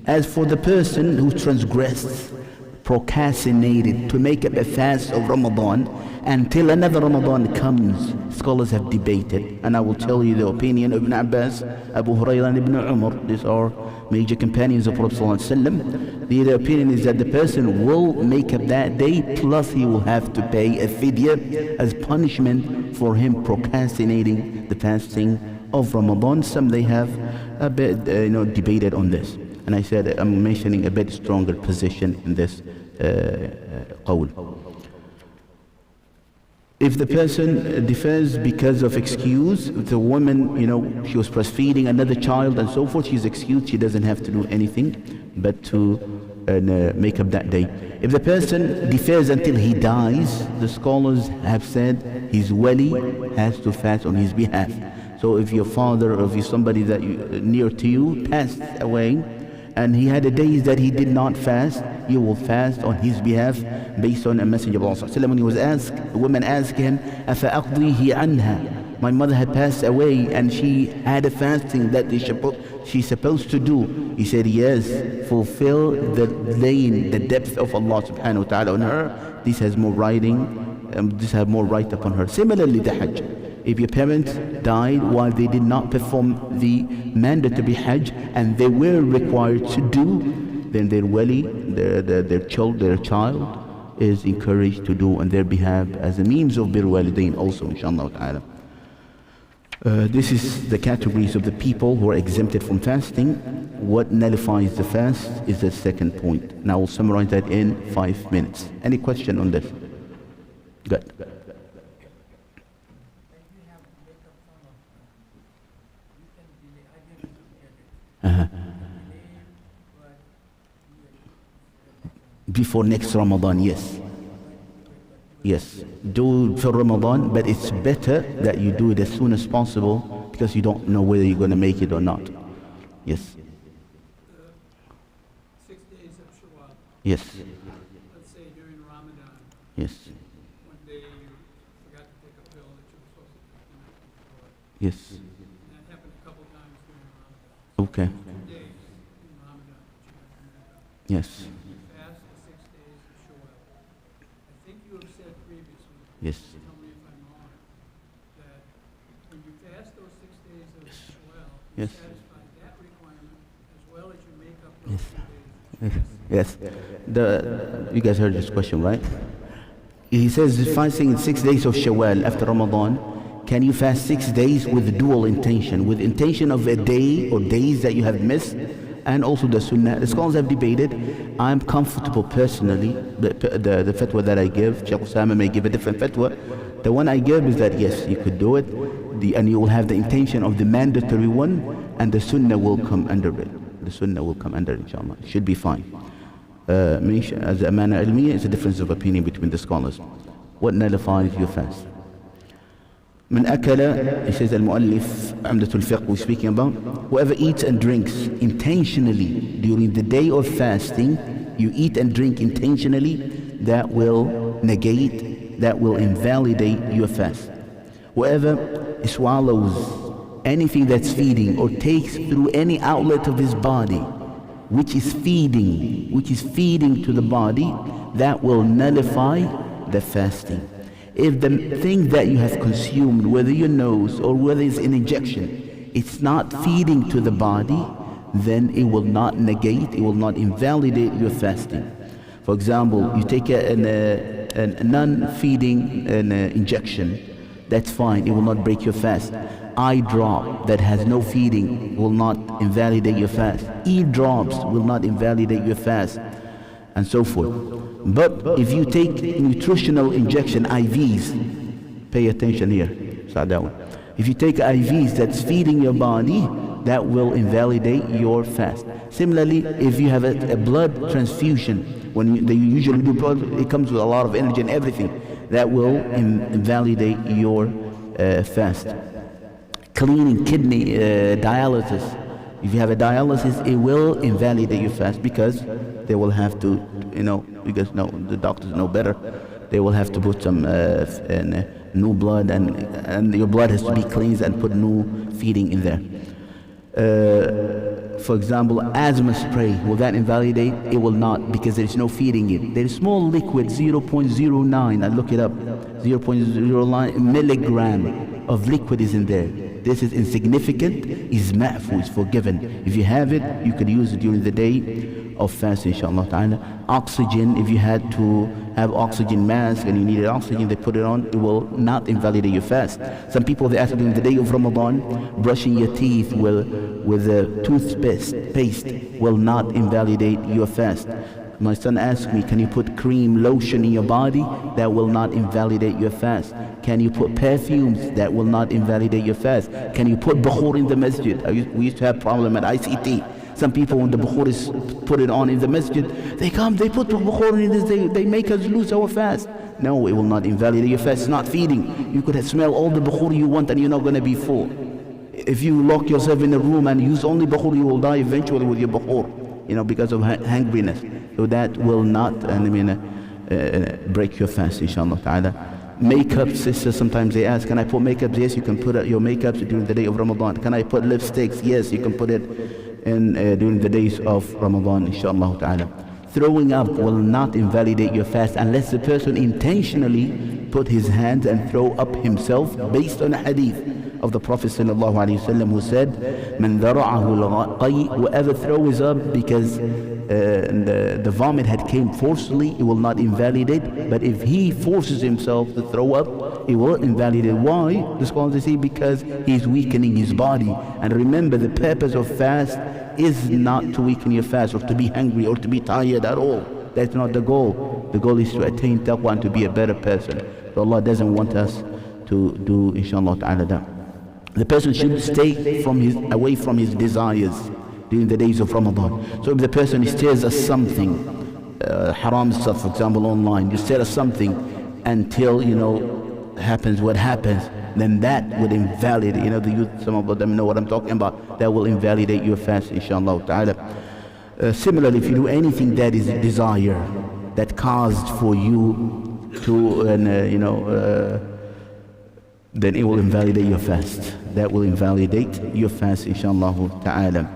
As for the person who transgressed, procrastinated to make up a fast of Ramadan until another Ramadan comes, scholars have debated, and I will tell you the opinion of Ibn Abbas, Abu Hurairah and Ibn Umar. These are major companions of Prophet ﷺ. The opinion is that the person will make up that day, plus he will have to pay a fidya as punishment for him procrastinating the fasting of Ramadan. Some they have a bit debated on this, and I said I'm mentioning a bit stronger position in this qawl. If the person defers because of excuse, the woman, she was breastfeeding another child and so forth, she's excused, she doesn't have to do anything but to make up that day. If the person defers until he dies, the scholars have said his wali has to fast on his behalf. So if your father or if somebody that near to you passed away, and he had days that he did not fast, you will fast on his behalf based on a Messenger of Allah. When he was asked, the woman asked him, أَفَأَقْضِيهِ عَنْهَا, my mother had passed away and she had a fasting that she's supposed to do. He said, yes, fulfill the lane, the depth of Allah subhanahu wa ta'ala on her. This has more writing, this has more right upon her. Similarly, the Hajj. If your parents died while they did not perform the mandatory Hajj and they were required to do, then their wali, their child is encouraged to do on their behalf as a means of bir walidain also, inshallah ta'ala. This is the categories of the people who are exempted from fasting. What nullifies the fast is the second point. And I will summarize that in 5 minutes. Any question on this? Good. Before next Ramadan, yes. Yes, do it for Ramadan, but it's better that you do it as soon as possible because you don't know whether you're going to make it or not. Yes. 6 days of Shawwal. Yes. Let's say during Ramadan. Yes. One day you forgot to take a pill that you were supposed to take the night before. Yes. And that happened a couple times during Ramadan. Okay. 2 days in Ramadan that you have to make up. Yes. You fast the 6 days of Shawwal. I think you have said previously, Yes. tell me if I'm wrong, that when you fast those 6 days of Shawwal, Yes. you satisfy that requirement as well as you make up those 2 days. Yes. You guys heard this question, right? He says fasting in 6 days of Shawwal after Ramadan. Can you fast 6 days with dual intention, with intention of a day or days that you have missed, and also the sunnah? The scholars have debated. I'm comfortable personally, the fatwa that I give, Shaykh Osama may give a different fatwa. The one I give is that yes, you could do it, and you will have the intention of the mandatory one, and the sunnah will come under it. The sunnah will come under it, inshallah. It should be fine. As a amana ilmiya, it's a difference of opinion between the scholars. What nullifies your fast? من أكل, he says المؤلف عمدة الفقه, we're speaking about, whoever eats and drinks intentionally during the day of fasting, you eat and drink intentionally, that will negate, that will invalidate your fast. Whoever swallows anything that's feeding or takes through any outlet of his body which is feeding to the body, that will nullify the fasting. If the thing that you have consumed, whether your nose or whether it's an injection, it's not feeding to the body, then it will not negate, it will not invalidate your fasting. For example, you take a non-feeding injection, that's fine, it will not break your fast. Eye drop that has no feeding will not invalidate your fast. Ear drops will not invalidate your fast, and so forth. But if you take nutritional injection, IVs, pay attention here, start that one. If you take IVs that's feeding your body, that will invalidate your fast. Similarly, if you have a blood transfusion, when they usually do blood, it comes with a lot of energy and everything, that will invalidate your fast. Cleaning, kidney, dialysis. If you have a dialysis, it will invalidate your fast because they will have to, because the doctors know better. They will have to put some new blood, and your blood has to be cleansed and put new feeding in there. For example, asthma spray, will that invalidate? It will not, because there is no feeding it. There is small liquid, 0.09, I look it up, 0.09 milligram of liquid is in there. This is insignificant, is ma'fu, is forgiven. If you have it, you could use it during the day of fast, inshallah ta'ala. Oxygen, if you had to have oxygen mask and you needed oxygen, they put it on, it will not invalidate your fast. Some people, they ask during the day of Ramadan, brushing your teeth with a toothpaste will not invalidate your fast. My son asked me, can you put cream, lotion in your body? That will not invalidate your fast. Can you put perfumes? That will not invalidate your fast. Can you put bukhur in the masjid? We used to have problem at ICT. Some people, when the bukhur is put it on in the masjid, they come, they put the bukhur in this, they make us lose our fast. No, it will not invalidate your fast. It's not feeding. You could smell all the bukhur you want and you're not going to be full. If you lock yourself in a room and use only bukhur, you will die eventually with your bukhur, because of hungriness. So that will not break your fast, inshallah ta'ala. Makeup, sisters, sometimes they ask, can I put makeup? Yes, you can put your makeup during the day of Ramadan. Can I put lipsticks? Yes, you can put it in during the days of Ramadan, inshallah ta'ala. Throwing up will not invalidate your fast unless the person intentionally put his hands and throw up himself, based on a hadith of the Prophet sallallahu alaihi wasallam, who said, "Man dhara'ahu al-qay," whoever throws up because the vomit had came forcefully, it will not invalidate. But if he forces himself to throw up, it will invalidate. Why? The scholars say because he's weakening his body. And remember, the purpose of fast is not to weaken your fast or to be hungry or to be tired at all. That's not the goal. The goal is to attain taqwa and to be a better person. So Allah doesn't want us to do, inshallah ta'ala, that. The person should stay away from his desires during the days of Ramadan. So if the person stares at something, haram stuff, for example, online, you stare at something until, happens what happens, then that would invalidate, the youth, some of them know what I'm talking about, that will invalidate your fast, inshallah ta'ala. Similarly, if you do anything that is desire, that caused for you to, then it will invalidate your fast. That will invalidate your fast, inshallah ta'ala.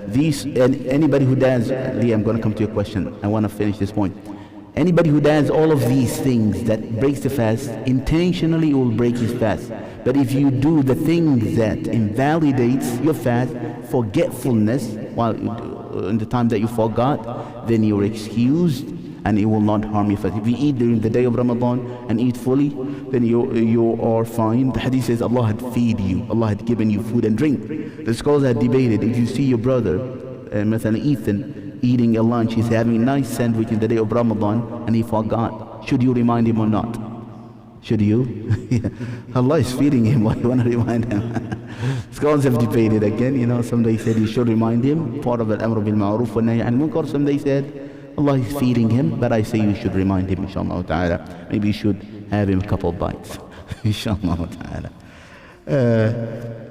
Anybody who does, Lee, I'm going to come to your question. I want to finish this point. Anybody who does all of these things that breaks the fast, intentionally it will break his fast. But if you do the things that invalidates your fast, forgetfulness, while in the time that you forgot, then you're excused and it will not harm you. If you eat during the day of Ramadan and eat fully, then you are fine. The hadith says Allah had fed you, Allah had given you food and drink. The scholars had debated, if you see your brother, مثلا Ethan, eating a lunch, he's having a nice sandwich in the day of Ramadan and he forgot, should you remind him or not? Should you? Allah is feeding him, why do you want to remind him? Scholars have debated again, some they said you should remind him, part of al-amr bil ma'ruf wa nahy anil munkar. Some they said Allah is feeding him, but I say you should remind him, inshallah ta'ala. Maybe you should have him a couple of bites, inshallah ta'ala.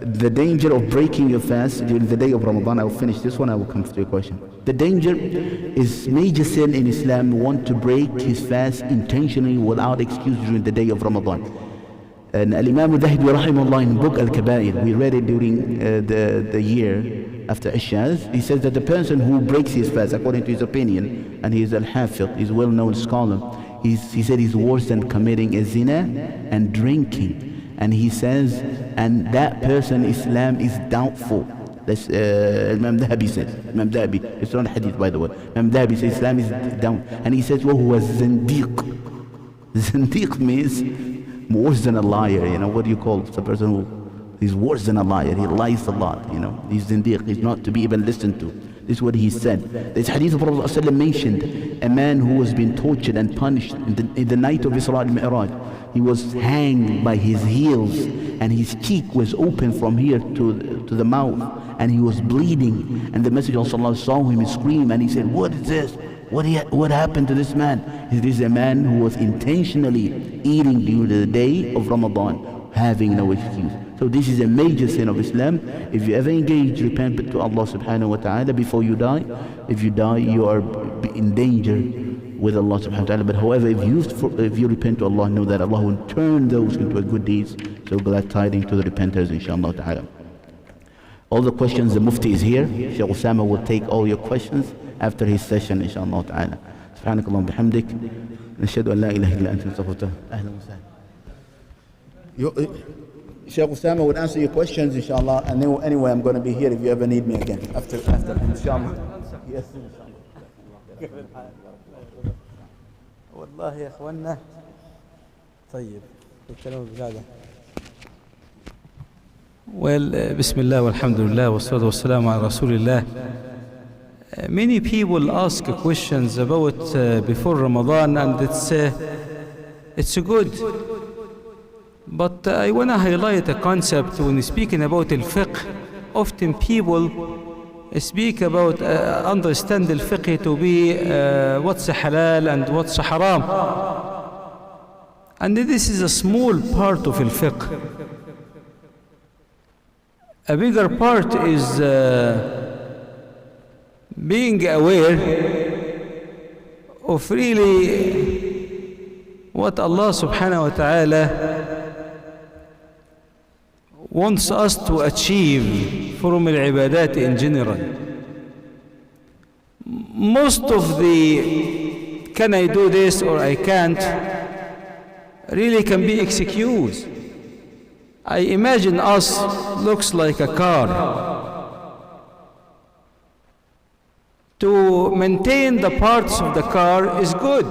The danger of breaking your fast during the day of Ramadan, I will finish this one, I will come to your question. The danger is major sin in Islam, want to break his fast intentionally without excuse during the day of Ramadan. And Al-Imam al-Dhahabi rahimahullah in book Al-Kaba'ir, we read it during the year after Ishaz, he says that the person who breaks his fast, according to his opinion, and he is Al-Hafiz, he's a well-known scholar, he said he's worse than committing a zina and drinking. And he says, and that person, Islam is doubtful. That's Imam Dhahabi says. Imam Dhahabi, it's not a hadith by the way. Imam Dhahabi says Islam is down. And he says, وَهُوَ الزَّنْدِيق. Zindiq means worse than a liar. What do you call the person who is worse than a liar? He lies a lot. He's zindiq. He's not to be even listened to. This is what he said. This hadith of Prophet ﷺ mentioned a man who was being tortured and punished in the night of Isra al-Mi'raj. He was hanged by his heels and his cheek was open from here to the mouth and he was bleeding. And the Messenger of Allah saw him scream and he said, what is this? What happened to this man? This is a man who was intentionally eating during the day of Ramadan, having no excuse. So this is a major sin of Islam. If you ever engage, repent to Allah subhanahu wa ta'ala before you die. If you die, you are in danger with Allah subhanahu wa ta'ala. But however, if you repent to Allah, know that Allah will turn those into good deeds. So glad tidings to the repenters, inshallah ta'ala. All the questions, the Mufti is here. Shaykh Osama will take all your questions after his session, inshallah ta'ala. Subhanakallah bihamdik. Nashhadu an la ilaha illa anta nastaghfiruka. Ahlan wa sahlan. Shaykh Osama would answer your questions, inshallah. And then, anyway, I'm going to be here if you ever need me again. After inshallah. Yes, inshallah. والله يا اخوانا طيب الكلام بزيادة. بسم الله والحمد لله والصلاة والسلام على رسول الله. Many people ask questions about before Ramadan and it's good. But I want to highlight a concept when speaking about al-fiqh. Often people speak about understand al-fiqh to be what's halal and what's haram. And this is a small part of al-fiqh. A bigger part is being aware of really what Allah subhanahu wa ta'ala wants us to achieve from al-ibadat in general. Most of the can I do this or I can't really can be excused. I imagine us looks like a car. To maintain the parts of the car is good,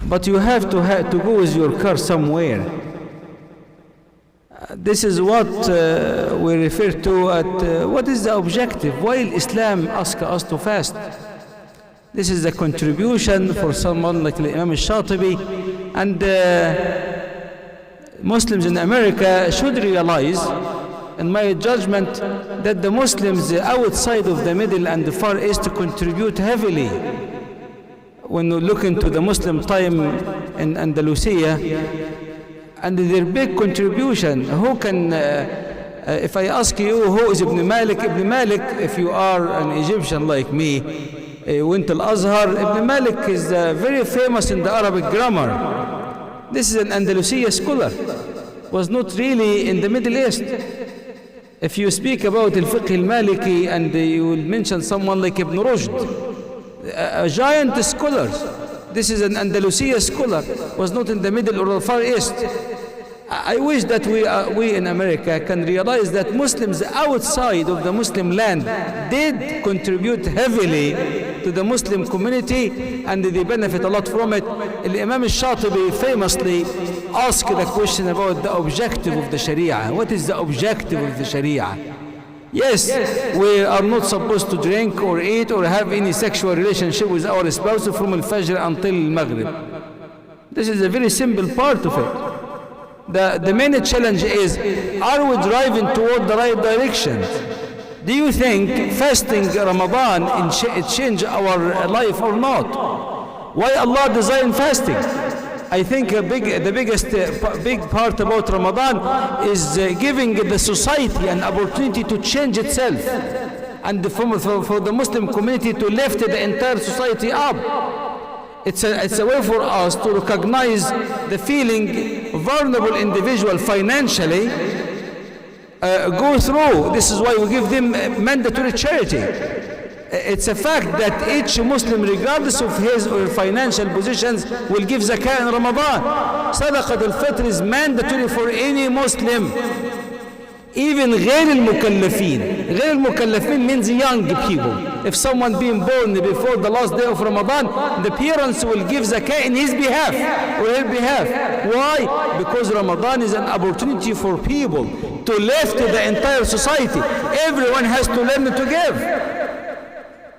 but you have to go with your car somewhere. This is what we refer to at what is the objective? Why Islam asks us to fast? This is a contribution for someone like Imam al-Shatibi, and Muslims in America should realize, in my judgment, that the Muslims outside of the Middle and the Far East contribute heavily. When you look into the Muslim time in Andalusia, and their big contribution, who can, if I ask you, who is Ibn Malik? Ibn Malik, if you are an Egyptian like me, went to Al-Azhar, Ibn Malik is very famous in the Arabic grammar. This is an Andalusia scholar, was not really in the Middle East. If you speak about al-fiqh al-Maliki and you will mention someone like Ibn Rushd, a giant scholar, this is an Andalusia scholar, was not in the Middle or the Far East. I wish that we in America can realize that Muslims outside of the Muslim land did contribute heavily to the Muslim community, and they benefit a lot from it. Imam al-Shatibi famously asked the question about the objective of the Sharia. What is the objective of the Sharia? Yes, we are not supposed to drink or eat or have any sexual relationship with our spouse from al-Fajr until al-Maghrib. This is a very simple part of it. The main challenge is, are we driving toward the right direction? Do you think fasting Ramadan change our life or not? Why Allah designed fasting? I think the biggest big part about Ramadan is giving the society an opportunity to change itself, and for the Muslim community to lift the entire society up. It's a way for us to recognize the feeling vulnerable individual financially go through. This is why we give them mandatory charity. It's a fact that each Muslim, regardless of his or financial positions, will give zakah in Ramadan. Sadaqat al-Fitr is mandatory for any Muslim. Even غير المكلفين. غير المكلفين means young people. If someone being born before the last day of Ramadan, the parents will give zakah in his behalf or her behalf. Why? Because Ramadan is an opportunity for people to lift the entire society. Everyone has to learn to give.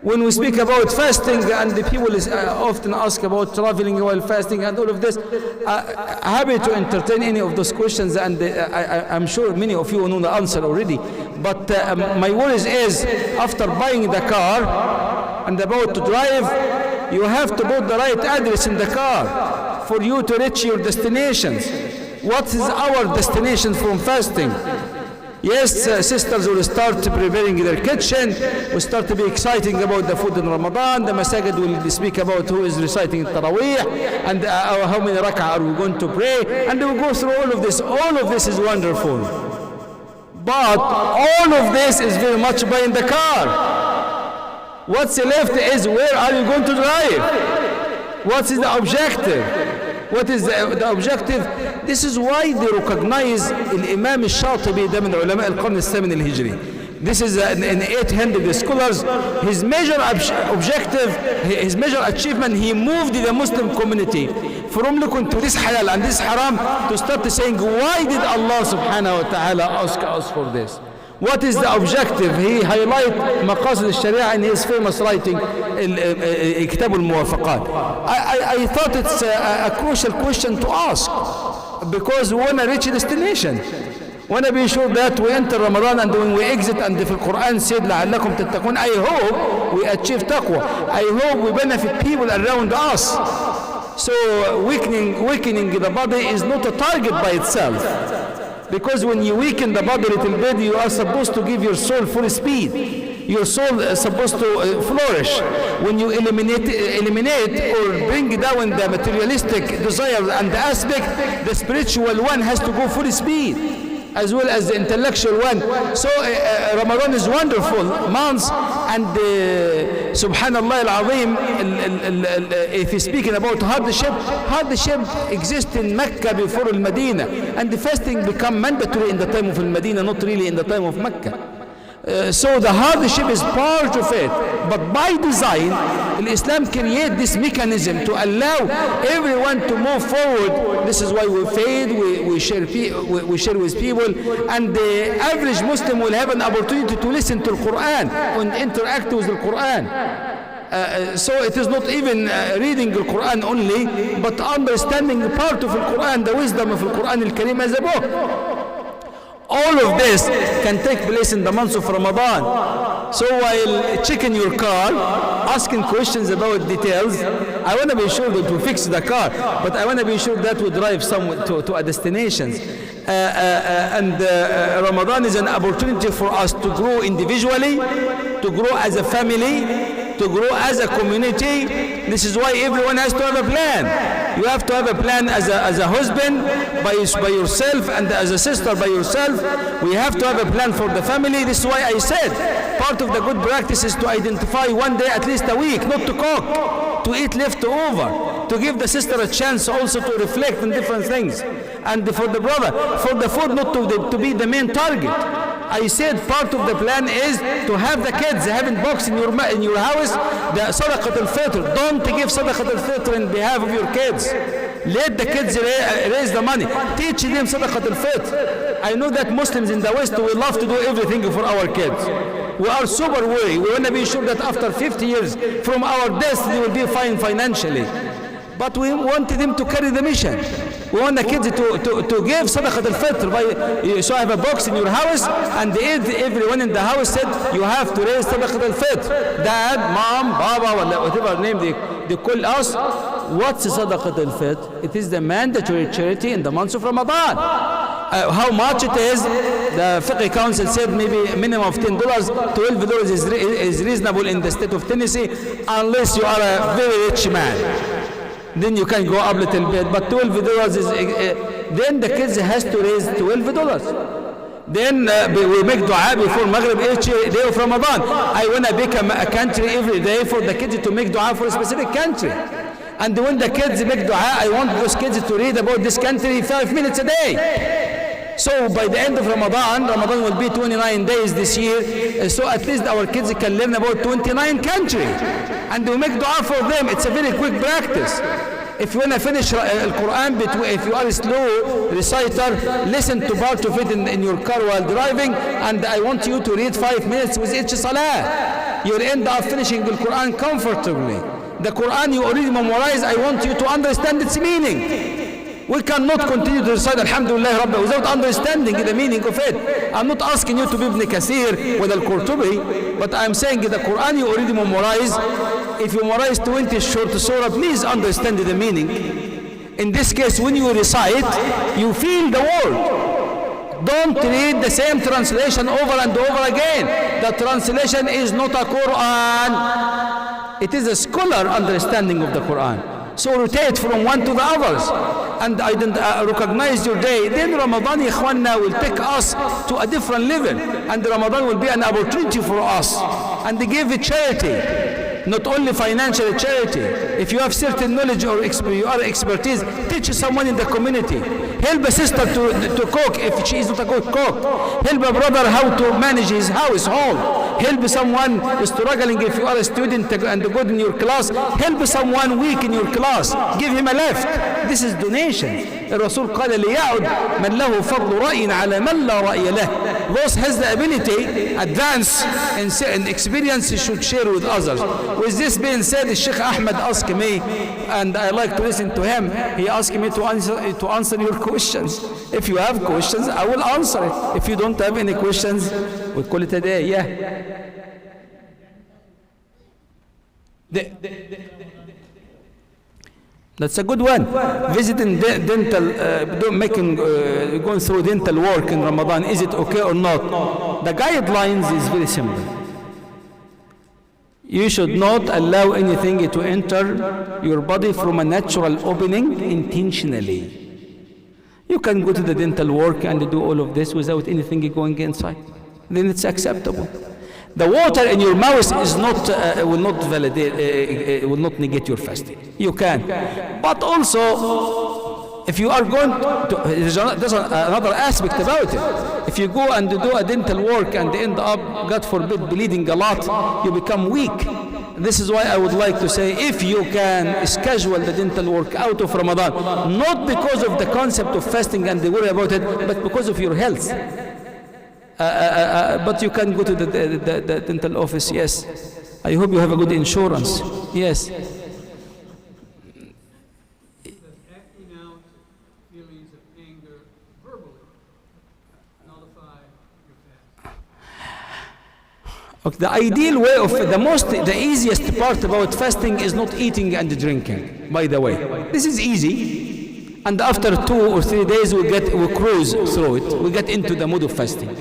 When we speak about fasting, and the people often ask about traveling while fasting and all of this, happy to entertain any of those questions, and I'm sure many of you know the answer already. But my worries is, after buying the car and about to drive, you have to put the right address in the car for you to reach your destinations. What is our destination from fasting? Yes, sisters will start preparing their kitchen, will start to be exciting about the food in Ramadan. The masajid will speak about who is reciting Taraweeh, and how many rak'ah are we going to pray, and they will go through all of this. All of this is wonderful. But all of this is very much buying the car. What's left is, where are you going to drive? What is the objective? What is the objective? This is why they recognize Imam al-Shatibi, ده من علماء القرن الثامن الهجري. This is in 800 scholars. His major objective, his major achievement, he moved the Muslim community from looking to this halal and this haram to start saying, why did Allah subhanahu wa ta'ala ask us for this? What is the objective? He highlights مقاصد الشريعة in his famous writing, كتاب الموافقات. I thought it's a crucial question to ask, because we want to reach a destination. We want to be sure that we enter Ramadan, and when we exit, and the Quran said لعلكم تتقون, I hope we achieve taqwa. I hope we benefit people around us. So weakening the body is not a target by itself. Because when you weaken the body a little bit, you are supposed to give your soul full speed. Your soul is supposed to flourish. When you eliminate or bring down the materialistic desires and the aspect, the spiritual one has to go full speed, as well as the intellectual one. So Ramadan is wonderful months, and subhanallah al-azim, if you're speaking about hardship exists in Mecca before al-Medina, and the fasting become mandatory in the time of al-Medina, not really in the time of Mecca. So the hardship is part of it, but by design, Islam created this mechanism to allow everyone to move forward. This is why we feed, we share with people, and the average Muslim will have an opportunity to listen to the Quran and interact with the Quran. So it is not even reading the Quran only, but understanding the part of the Quran, the wisdom of the Quran al-Karim as a book. All of this can take place in the months of Ramadan. So while checking your car, asking questions about details, I want to be sure that we fix the car, but I want to be sure that we drive somewhere to a destination. Ramadan is an opportunity for us to grow individually, to grow as a family, to grow as a community. This is why everyone has to have a plan. You have to have a plan as a husband by yourself, and as a sister by yourself. We have to have a plan for the family. This is why I said part of the good practice is to identify one day at least a week, not to cook, to eat leftover, to give the sister a chance also to reflect on different things, and for the brother, for the food not to be the main target. I said part of the plan is to have the kids having box in your house, the sadaqat al-fitr. Don't give sadaqat al-fitr in behalf of your kids. Let the kids raise the money. Teach them sadaqat al-fitr. I know that Muslims in the West, we love to do everything for our kids. We are super worried. We want to be sure that after 50 years from our death, they will be fine financially. But we want them to carry the mission. We want the kids to give sadaqat al-fitr. So I have a box in your house, and everyone in the house said, you have to raise sadaqat al-fitr. Dad, mom, baba, whatever name they call us. What's sadaqat al-fitr? It is the mandatory charity in the months of Ramadan. How much it is? The Fiqh Council said maybe a minimum of $10. $12 is reasonable in the state of Tennessee, unless you are a very rich man. Then you can go up a little bit, but $12 is, then the kids has to raise $12. Then we make dua before Maghrib each day of Ramadan. I want to pick a country every day for the kids to make dua for a specific country. And when the kids make dua, I want those kids to read about this country 5 minutes a day. So by the end of Ramadan will be 29 days this year, so at least our kids can learn about 29 countries. And we make dua for them. It's a very quick practice. If you want to finish Al-Quran, if you are a slow reciter, listen to part of it in your car while driving, and I want you to read 5 minutes with each salah. You'll end up finishing the Quran comfortably. The Quran you already memorized, I want you to understand its meaning. We cannot continue to recite Alhamdulillah Rabbi without understanding the meaning of it. I'm not asking you to be Ibn Kathir with Al-Qurtubi, but I'm saying the Quran you already memorized. If you memorize 20 short surah, please understand the meaning. In this case, when you recite, you feel the word. Don't read the same translation over and over again. The translation is not a Quran. It is a scholar understanding of the Quran. So rotate from one to the others. And I didn't recognize your day. Then Ramadan, Ikhwanna, will take us to a different level. And Ramadan will be an opportunity for us. And they give it charity. Not only financial charity. If you have certain knowledge or you are expertise, teach someone in the community. Help a sister to cook if she is not a good cook. Help a brother how to manage his household. Help someone struggling if you are a student and good in your class. Help someone weak in your class. Give him a lift. This is donation. الرسول قال ليعد من له فضل رأي على من لا رأي له. Those has the ability, advance and experience he should share with others. With this being said, Sheikh Ahmed asked me, and I like to listen to him. He asked me to answer your questions. If you have questions, I will answer it. If you don't have any questions, we call it a day. Yeah. That's a good one. Visiting dental, going through dental work in Ramadan, is it okay or not? The guidelines is very simple. You should not allow anything to enter your body from a natural opening intentionally. You can go to the dental work and do all of this without anything going inside. Then it's acceptable. The water in your mouth is not will not negate your fasting. You can, but also if you are going to, there's another aspect about it. If you go and do a dental work and end up, God forbid, bleeding a lot, you become weak. This is why I would like to say, if you can schedule the dental work out of Ramadan, not because of the concept of fasting and the worry about it, but because of your health. But you can go to the dental office, yes. I hope you have a good insurance, yes. Acting out feelings of anger verbally nullify your fast. Okay, the ideal way of, the easiest part about fasting is not eating and drinking, by the way. This is easy. And after 2 or 3 days, we cruise through it. We get into the mood of fasting.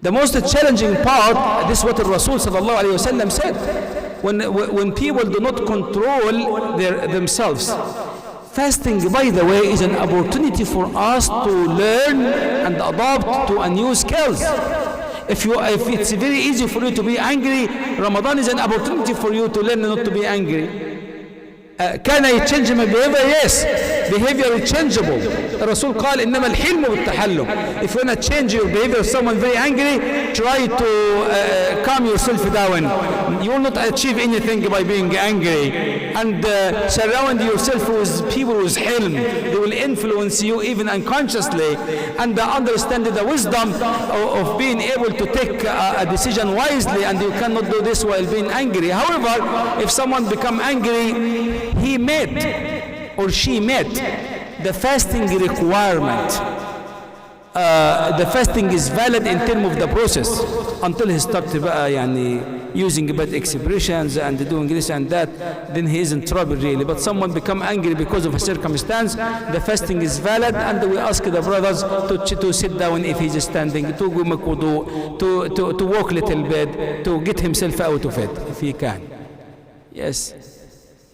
The most challenging part, this is what the Rasul sallallahu alayhi wa sallam said, when people do not control themselves. Fasting, by the way, is an opportunity for us to learn and adapt to a new skills. If it's very easy for you to be angry, Ramadan is an opportunity for you to learn not to be angry. Can I change my behavior? Yes, behavior is changeable. الرسول قال إنما الحلم بالتحلم. If you want to change your behavior of someone very angry, try to calm yourself down. You will not achieve anything by being angry. And surround yourself with people with hilm. They will influence you even unconsciously, and understand the wisdom of being able to take a decision wisely, and you cannot do this while being angry. However, if someone become angry, he met or she met the fasting requirement. The fasting is valid in terms of the process until he starts using bad expressions and doing this and that, then he is in trouble really. But someone become angry because of a circumstance, the fasting is valid, and we ask the brothers to sit down if he's standing, to go make wudu, to walk a little bit, to get himself out of it if he can. Yes,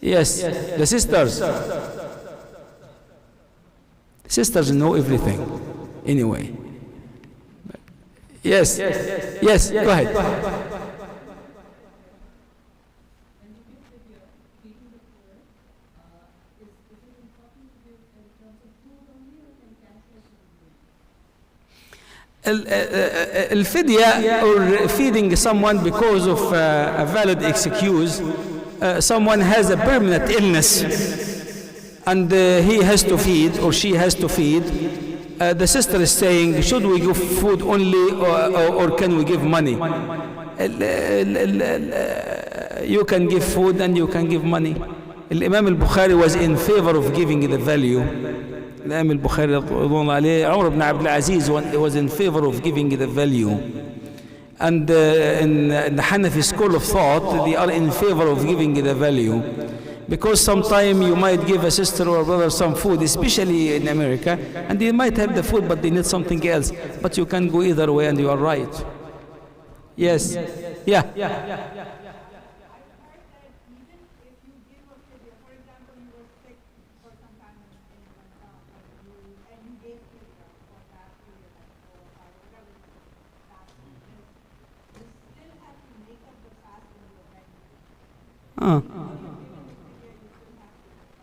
the sisters know everything anyway. Yes, go ahead. الفدية or feeding someone because of a valid excuse. Someone has a permanent illness and he has to feed or she has to feed. The sister is saying, should we give food only or can we give money? You can give food and you can give money. Imam al-Bukhari was in favor of giving the value. Imam al-Bukhari Umar ibn Abdul Aziz was in favor of giving the value. And in the Hanafi school of thought, they are in favor of giving the value. Because sometime you might give a sister or a brother some food, especially in America, and they might have the food but they need something else. But you can go either way and you are right. Yes. Yeah.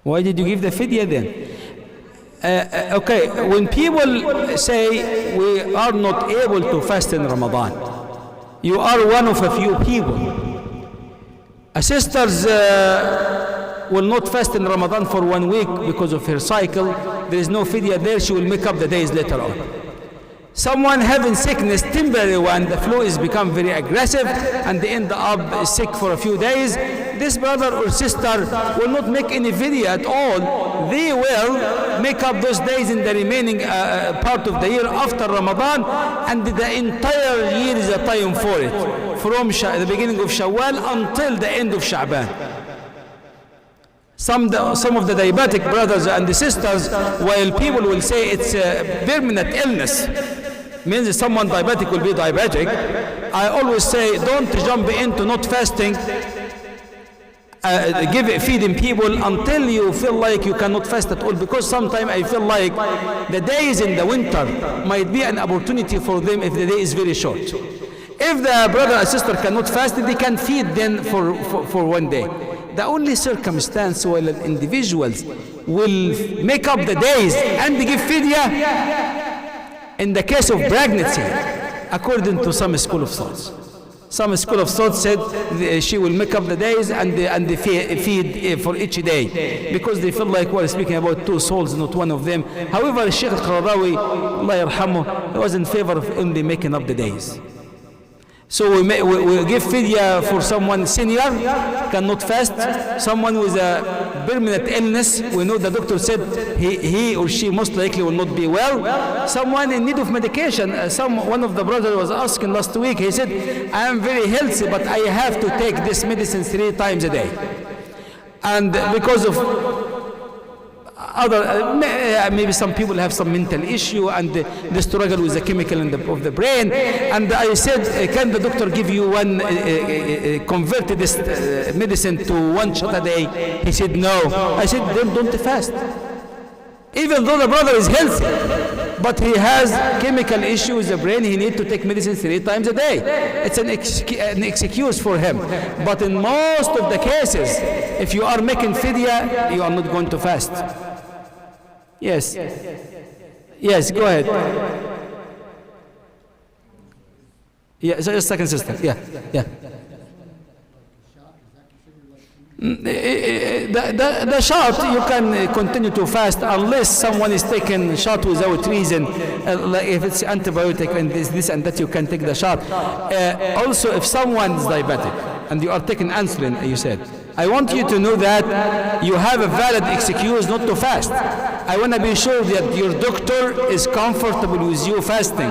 Why did you give the fidya then? Okay, when people say we are not able to fast in Ramadan, you are one of a few people. Sisters will not fast in Ramadan for 1 week because of her cycle. There is no fidya there, she will make up the days later on. Someone having sickness, temporary one, the flu is become very aggressive and they end up sick for a few days. This brother or sister will not make any fidya at all. They will make up those days in the remaining part of the year after Ramadan, and the entire year is a time for it, from the beginning of Shawwal until the end of Sha'ban. Some of the diabetic brothers and the sisters, while people will say it's a permanent illness, means someone diabetic will be diabetic, I always say don't jump into not fasting, feeding people until you feel like you cannot fast at all, because sometimes I feel like the days in the winter might be an opportunity for them if the day is very short. If the brother and sister cannot fast, they can feed then for 1 day. The only circumstance where individuals will make up the days and give fidya in the case of pregnancy, according to some school of thoughts. Some school of thought said she will make up the days and feed for each day, because they feel like we're speaking about 2 souls, not one of them. However, Sheikh al-Qaradawi, Allah yarhamu, he was in favor of only making up the days. So we give fidya for someone senior, cannot fast, someone with a permanent illness, we know the doctor said he or she most likely will not be well, someone in need of medication. One of the brothers was asking last week, he said, I am very healthy, but I have to take this medicine 3 times a day. And because of maybe some people have some mental issue and they struggle with the chemical of the brain. And I said, can the doctor give you convert this medicine to 1 shot a day? He said, no. I said, then don't fast. Even though the brother is healthy, but he has chemical issues with the brain, he needs to take medicine 3 times a day. It's an excuse for him. But in most of the cases, if you are making fidya, you are not going to fast. Yes. Yes, go ahead. Yeah, so just second sister. Yeah, yeah. The shot, you can continue to fast unless someone is taking shot without reason, like if it's antibiotic and this and that, you can take the shot. Also, if someone is diabetic and you are taking insulin, you said, I want you to know that you have a valid excuse not to fast. I want to be sure that your doctor is comfortable with you fasting,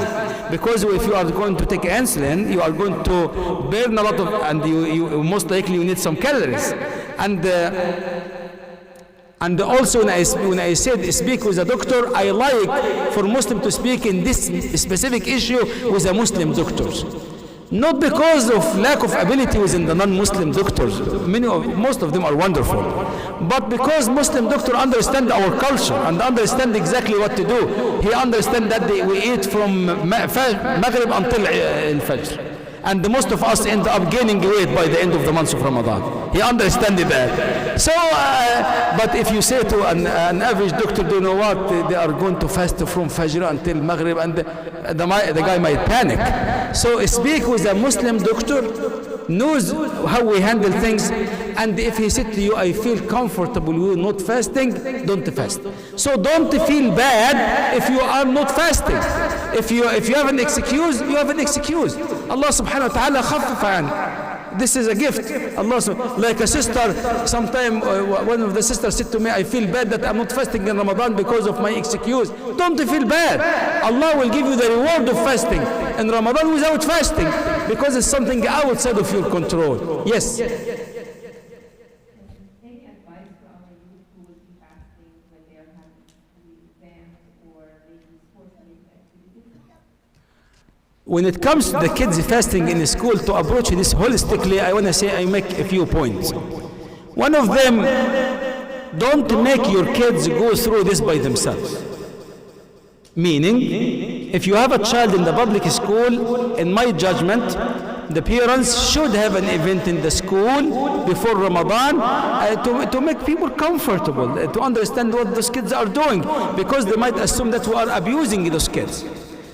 because if you are going to take insulin, you are going to burn a lot of, and you most likely you need some calories. And also when I said speak with a doctor, I like for Muslim to speak in this specific issue with a Muslim doctors. Not because of lack of ability within the non-Muslim doctors. Most of them are wonderful. But because Muslim doctor understand our culture and understand exactly what to do. He understand that we eat from Maghrib until Al-Fajr. And most of us end up gaining weight by the end of the month of Ramadan. He understands that. So, but if you say to an average doctor, do you know what? They are going to fast from Fajr until Maghrib, and the guy might panic. So speak with a Muslim doctor, knows how we handle things, and if he said to you, I feel comfortable with not fasting, don't fast. So don't feel bad if you are not fasting. If you have an excuse, you have an excuse. Allah subhanahu wa ta'ala khaffafa anhu. This is a gift. Allah, like a sister, sometime one of the sisters said to me, I feel bad that I'm not fasting in Ramadan because of my excuse. Don't feel bad. Allah will give you the reward of fasting in Ramadan without fasting, because it's something outside of your control. Yes. Any advice for our youth who will be fasting when they are having exams or maybe sports-related activities? When it comes to the kids fasting in school, to approach this holistically, I want to say I make a few points. One of them, don't make your kids go through this by themselves. Meaning, if you have a child in the public school, in my judgment, the parents should have an event in the school before Ramadan to make people comfortable, to understand what those kids are doing, because they might assume that we are abusing those kids.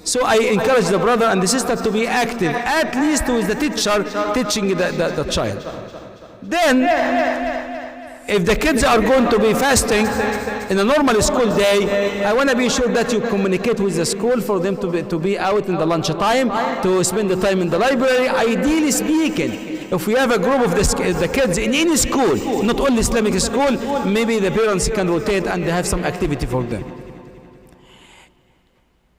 So I encourage the brother and the sister to be active, at least with the teacher teaching the child. Then, if the kids are going to be fasting in a normal school day, I want to be sure that you communicate with the school for them to be out in the lunch time, to spend the time in the library. Ideally speaking, if we have a group of the kids in any school, not only Islamic school, maybe the parents can rotate and have some activity for them.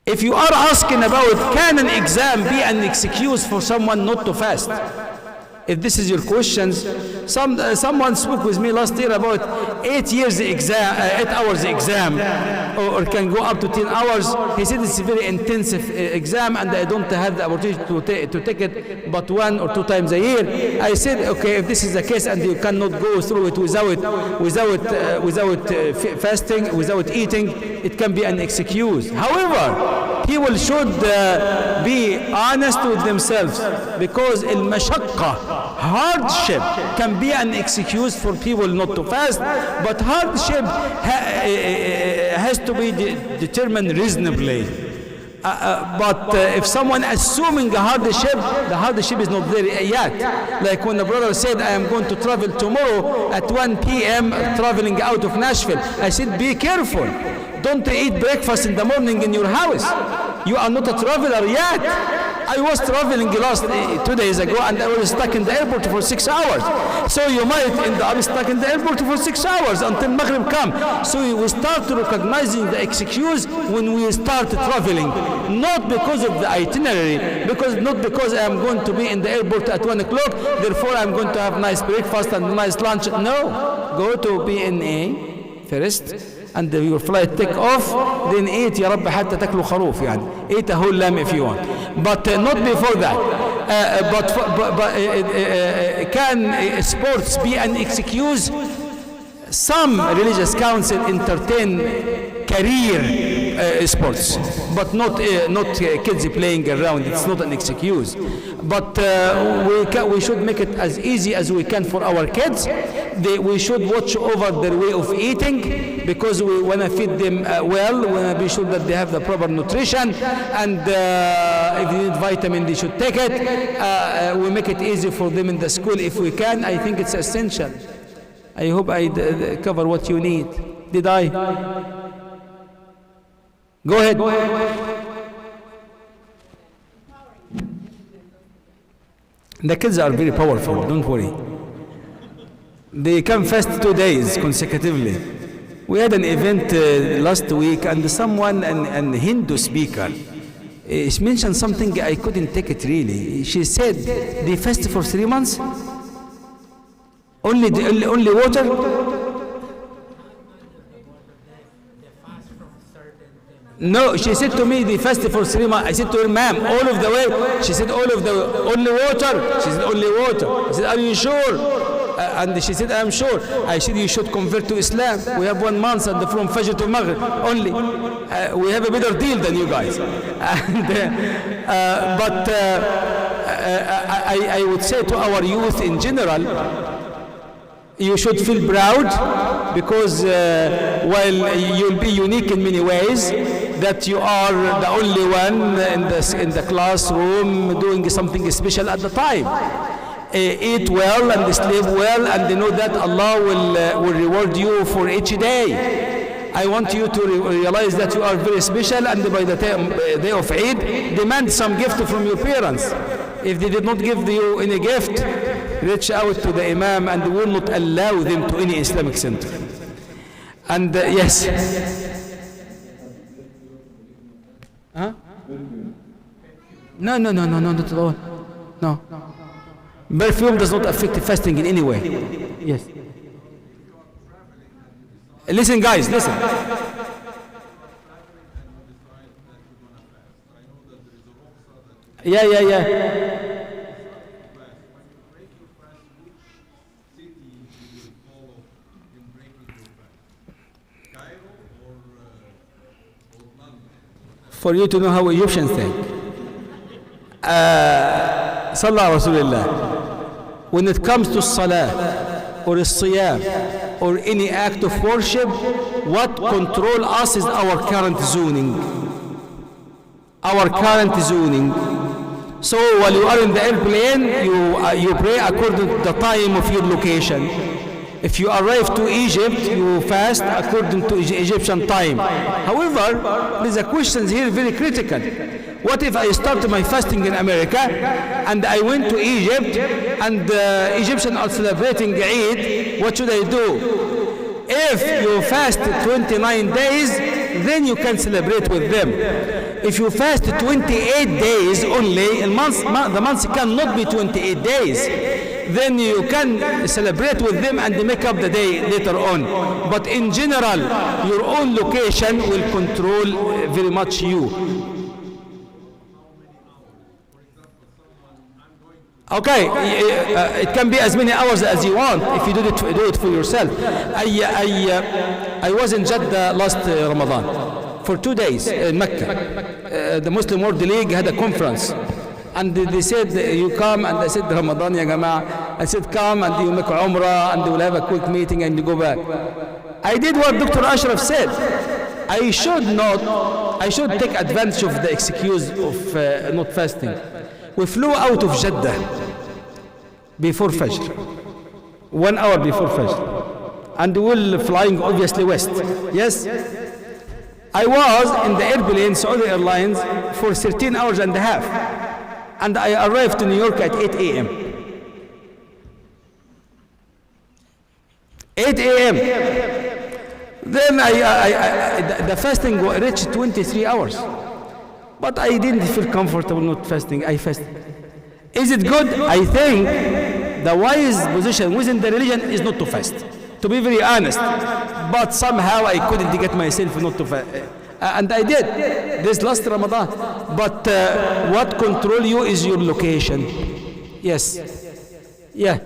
If you are asking about, can an exam be an excuse for someone not to fast? If this is your questions, someone spoke with me last year about 8 hours exam, or can go up to 10 hours. He said it's a very intensive exam, and I don't have the opportunity to take it but 1 or 2 times a year. I said, okay, if this is the case and you cannot go through it without fasting, without eating, it can be an excuse. However, people should be honest with themselves, because al-mashaqqa, hardship, can be an excuse for people not to fast, but hardship has to be determined reasonably. But if someone assuming the hardship is not there yet. Like when the brother said, I am going to travel tomorrow at 1 p.m. traveling out of Nashville. I said, be careful. Don't eat breakfast in the morning in your house. You are not a traveler yet. I was traveling 2 days ago, and I was stuck in the airport for 6 hours. So you might end up stuck in the airport for 6 hours until Maghrib come. So we start recognizing the excuse when we start traveling. Not because of the itinerary, not because I am going to be in the airport at 1 o'clock, therefore I am going to have nice breakfast and nice lunch. No, go to BNA first, and your flight take off, then eat يا رب حتى تاكلوا خروف يعني. Eat a whole lamb if you want, but not before that. Can sports be an excuse? Some religious council entertain career sports, but not kids playing around. It's not an excuse. But we should make it as easy as we can for our kids. We should watch over their way of eating, because we want to feed them well. We want to be sure that they have the proper nutrition, and if they need vitamin, they should take it. We make it easy for them in the school if we can. I think it's essential. I hope I cover what you need. Did I? Go ahead. The kids are very powerful, don't worry. They can fast 2 days consecutively. We had an event last week, and someone, an Hindu speaker, she mentioned something I couldn't take it really. She said, they fast for 3 months? Only water? No, she said to me, they fasted for 3 months. I said to her, ma'am, all of the way? She said, all of the way. Only water? She said, only water. I said, are you sure? And she said, I'm sure. I said, you should convert to Islam. We have 1 month and from Fajr to Maghrib only. We have a better deal than you guys. But I would say to our youth in general, you should feel proud, because while you'll be unique in many ways, that you are the only one in the classroom doing something special at the time. Eat well and sleep well, and know that Allah will reward you for each day. I want you to realize that you are very special, and by the day of Eid, demand some gift from your parents. If they did not give you any gift, reach out to the Imam, and will not allow them to any Islamic center. And yes. Huh? No, not at all. No. Perfume does not affect fasting in any way. Yes. Listen, guys, listen. Yeah. For you to know how Egyptians think. Sallallahu Rasulullah. When it comes to salah or siyam or any act of worship, what control us is our current zoning. Our current zoning. So while you are in the airplane, you pray according to the time of your location. If you arrive to Egypt, you fast according to Egyptian time. However, there's a question here very critical. What if I start my fasting in America and I went to Egypt and the Egyptians are celebrating Eid? What should I do? If you fast 29 days, then you can celebrate with them. If you fast 28 days only, the month cannot be 28 days. Then you can celebrate with them and make up the day later on. But in general, your own location will control very much you. Okay, it can be as many hours as you want if you do it for yourself. I was in Jeddah last Ramadan for 2 days in Mecca. The Muslim World League had a conference. And they said, you come, and I said, Ramadan ya Jama'ah. I said, come and you make Umrah, and you will have a quick meeting and you go back. I did what Dr. Ashraf said. I should take advantage of the excuse of not fasting. We flew out of Jeddah before Fajr, 1 hour before Fajr. And we're flying obviously west. Yes? I was in the airplane, Saudi Airlines, for 13 hours and a half. And I arrived to New York at 8 a.m. 8 a.m. Then the fasting reached 23 hours. But I didn't feel comfortable not fasting. I fasted. Is it good? I think the wise position within the religion is not to fast, to be very honest. But somehow I couldn't get myself not to fast. And I did this last Ramadan. But what control you is your location. Yes. Yeah.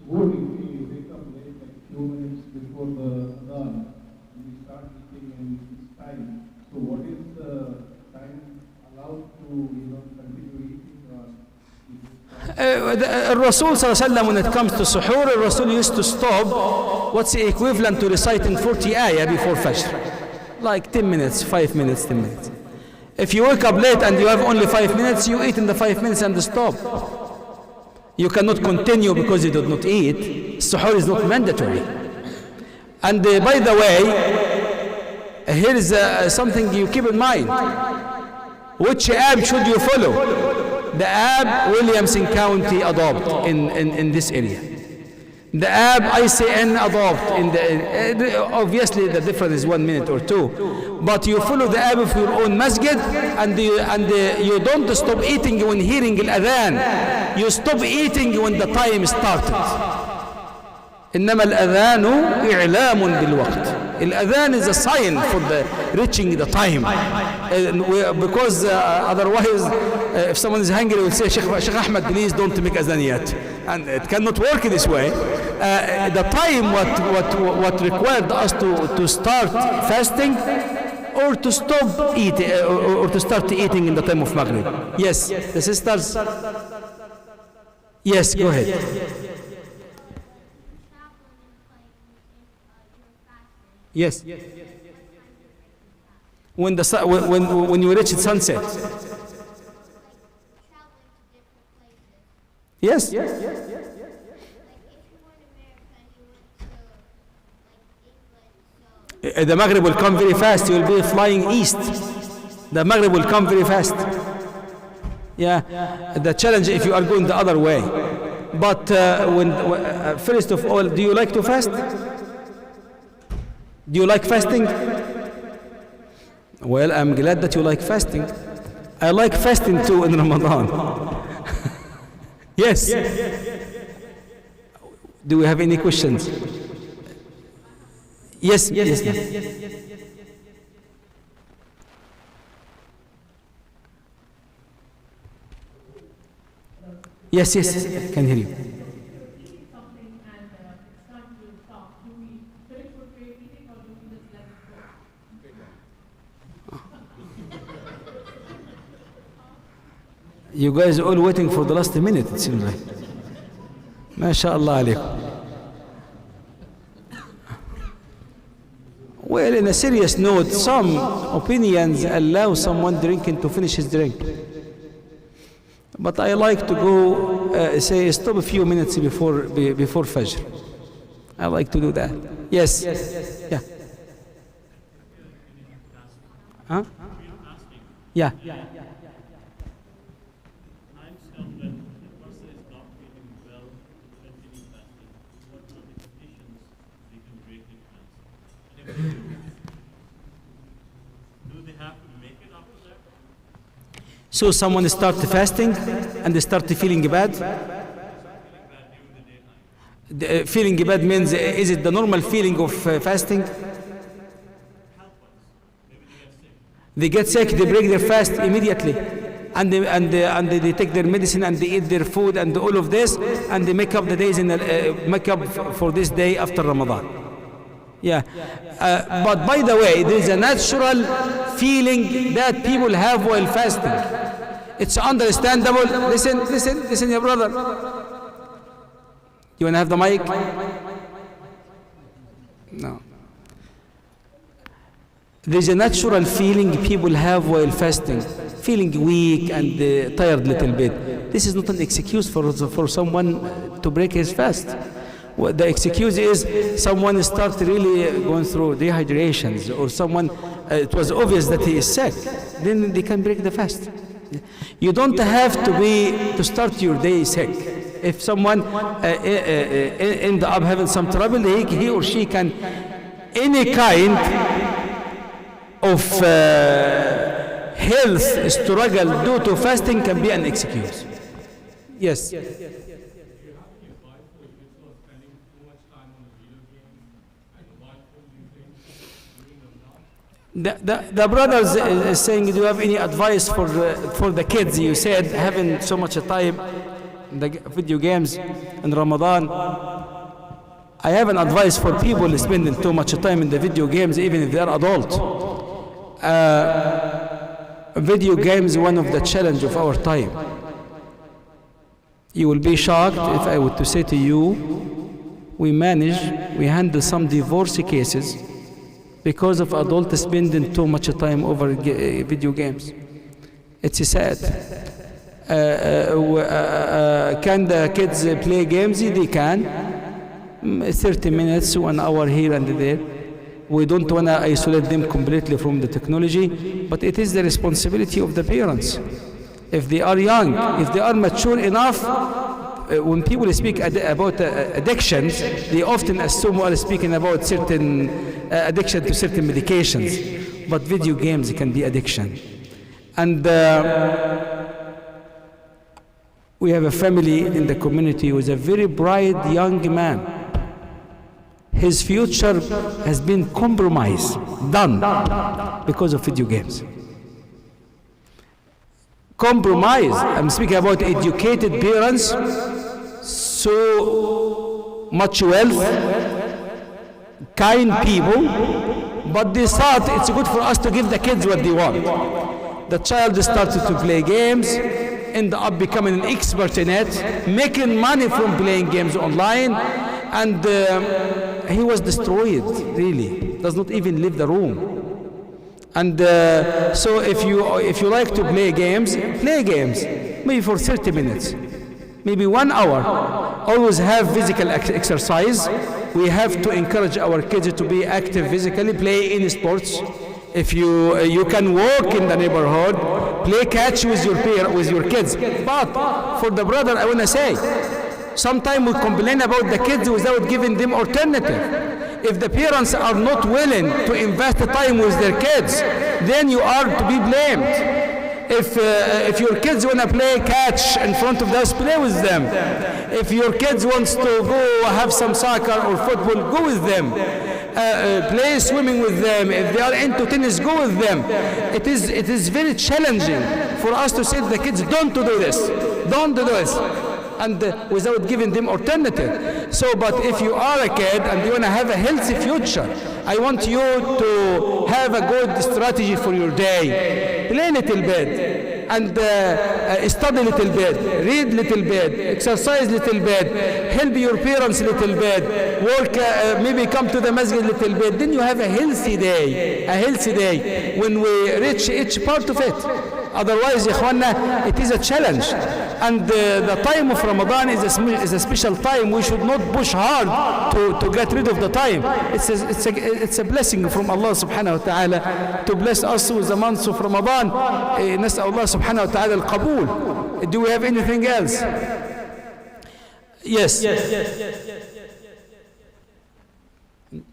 Morning, you wake up late, like few minutes before the Adhan, we start eating in this time. So what is the time allowed to, continue eating? Rasul sallallahu alaihi wasallam, when it comes to suhoor, Rasul used to stop what's the equivalent to reciting 40 ayah before Fajr. Like 10 minutes, 5 minutes, 10 minutes. If you wake up late and you have only 5 minutes, you eat in the 5 minutes and stop. You cannot continue because you did not eat. Suhoor is not mandatory. And by the way, here is something you keep in mind. Which app should you follow? The app Williamson County adopt in this area. The app ICN adopt in the obviously the difference is 1 minute or 2, but you follow the app of your own masjid, and you don't stop eating when hearing al-adhan. You stop eating when the time started. إنما الأذان إعلام بالوقت. الأذان is a sign for the reaching the time, because otherwise if someone is hungry will say Sheikh Ahmed, please don't make adhan yet, and it cannot work this way. The time what required us to start fasting or to stop eating or to start eating in the time of Maghrib. Yes, the sisters. Yes, go ahead. Yes. When the when you reach sunset. Yes. The Maghrib will come very fast. You will be flying east. The Maghrib will come very fast. Yeah. The challenge if you are going the other way. But first of all, do you like to fast? Do you like fasting? Well, I'm glad that you like fasting. I like fasting too in Ramadan. Yes. Do we have any questions? Yes. Yes. Yes. I can hear you. You guys are all waiting for the last minute, it seems like. MashaAllah alaykum. Well, in a serious note, some opinions allow someone drinking to finish his drink. But I like to go, stop a few minutes before Fajr. I like to do that. Yes. Yeah. Huh? Yeah. So someone start fasting and they start feeling bad? Feeling bad means, is it the normal feeling of fasting? They get sick, they break their fast immediately. And they take their medicine and they eat their food and all of this, and they make up the days make up for this day after Ramadan. Yeah. But by the way, there is a natural feeling that people have while fasting. It's understandable. Listen, your brother. You want to have the mic? No. There's a natural feeling people have while fasting, feeling weak and tired a little bit. This is not an excuse for someone to break his fast. The excuse is someone starts really going through dehydrations, or someone, it was obvious that he is sick, then they can break the fast. You don't have to start your day sick. If someone end up having some trouble, he or she can, any kind of health struggle due to fasting can be an excuse. Yes. The brothers is saying, do you have any advice for the kids? You said having so much time in the video games in Ramadan. I have an advice for people spending too much time in the video games, even if they are adult. Video games is one of the challenge of our time. You will be shocked if I were to say to you, we handle some divorce cases because of adults spending too much time over video games. It's sad. Can the kids play games? They can. 30 minutes to an hour here and there. We don't want to isolate them completely from the technology, but it is the responsibility of the parents. If they are young, if they are mature enough, when people speak about addictions, they often assume we are speaking about certain addiction to certain medications, but video games can be addiction. And we have a family in the community who is a very bright young man. His future has been compromised, done, because of video games. Compromise, I'm speaking about educated parents, so much wealth, kind people, but they thought it's good for us to give the kids what they want. The child started to play games, ended up becoming an expert in it, making money from playing games online, and he was destroyed, really. Does not even leave the room. And so if you like to play games, maybe for 30 minutes, maybe 1 hour. Always have physical exercise. We have to encourage our kids to be active physically, play in sports. If you can walk in the neighborhood, play catch with your kids. But for the brother, I want to say, sometimes we complain about the kids without giving them alternative. If the parents are not willing to invest time with their kids, then you are to be blamed. If your kids want to play catch in front of the house, play with them. If your kids wants to go have some soccer or football, go with them. Play swimming with them. If they are into tennis, go with them. It is very challenging for us to say to the kids, don't do this, don't do this, and without giving them alternative. So, but if you are a kid and you want to have a healthy future, I want you to have a good strategy for your day. Play a little bit, and study a little bit, read a little bit, exercise a little bit, help your parents a little bit, work, maybe come to the masjid a little bit. Then you have a healthy day when we reach each part of it. Otherwise, ikhwanna, it is a challenge. And the time of Ramadan is a special time. We should not push hard to get rid of the time. It's a blessing from Allah subhanahu wa ta'ala to bless us with the months of Ramadan. نسأل الله سبحانه وتعالى القبول. Do we have anything else? Yes.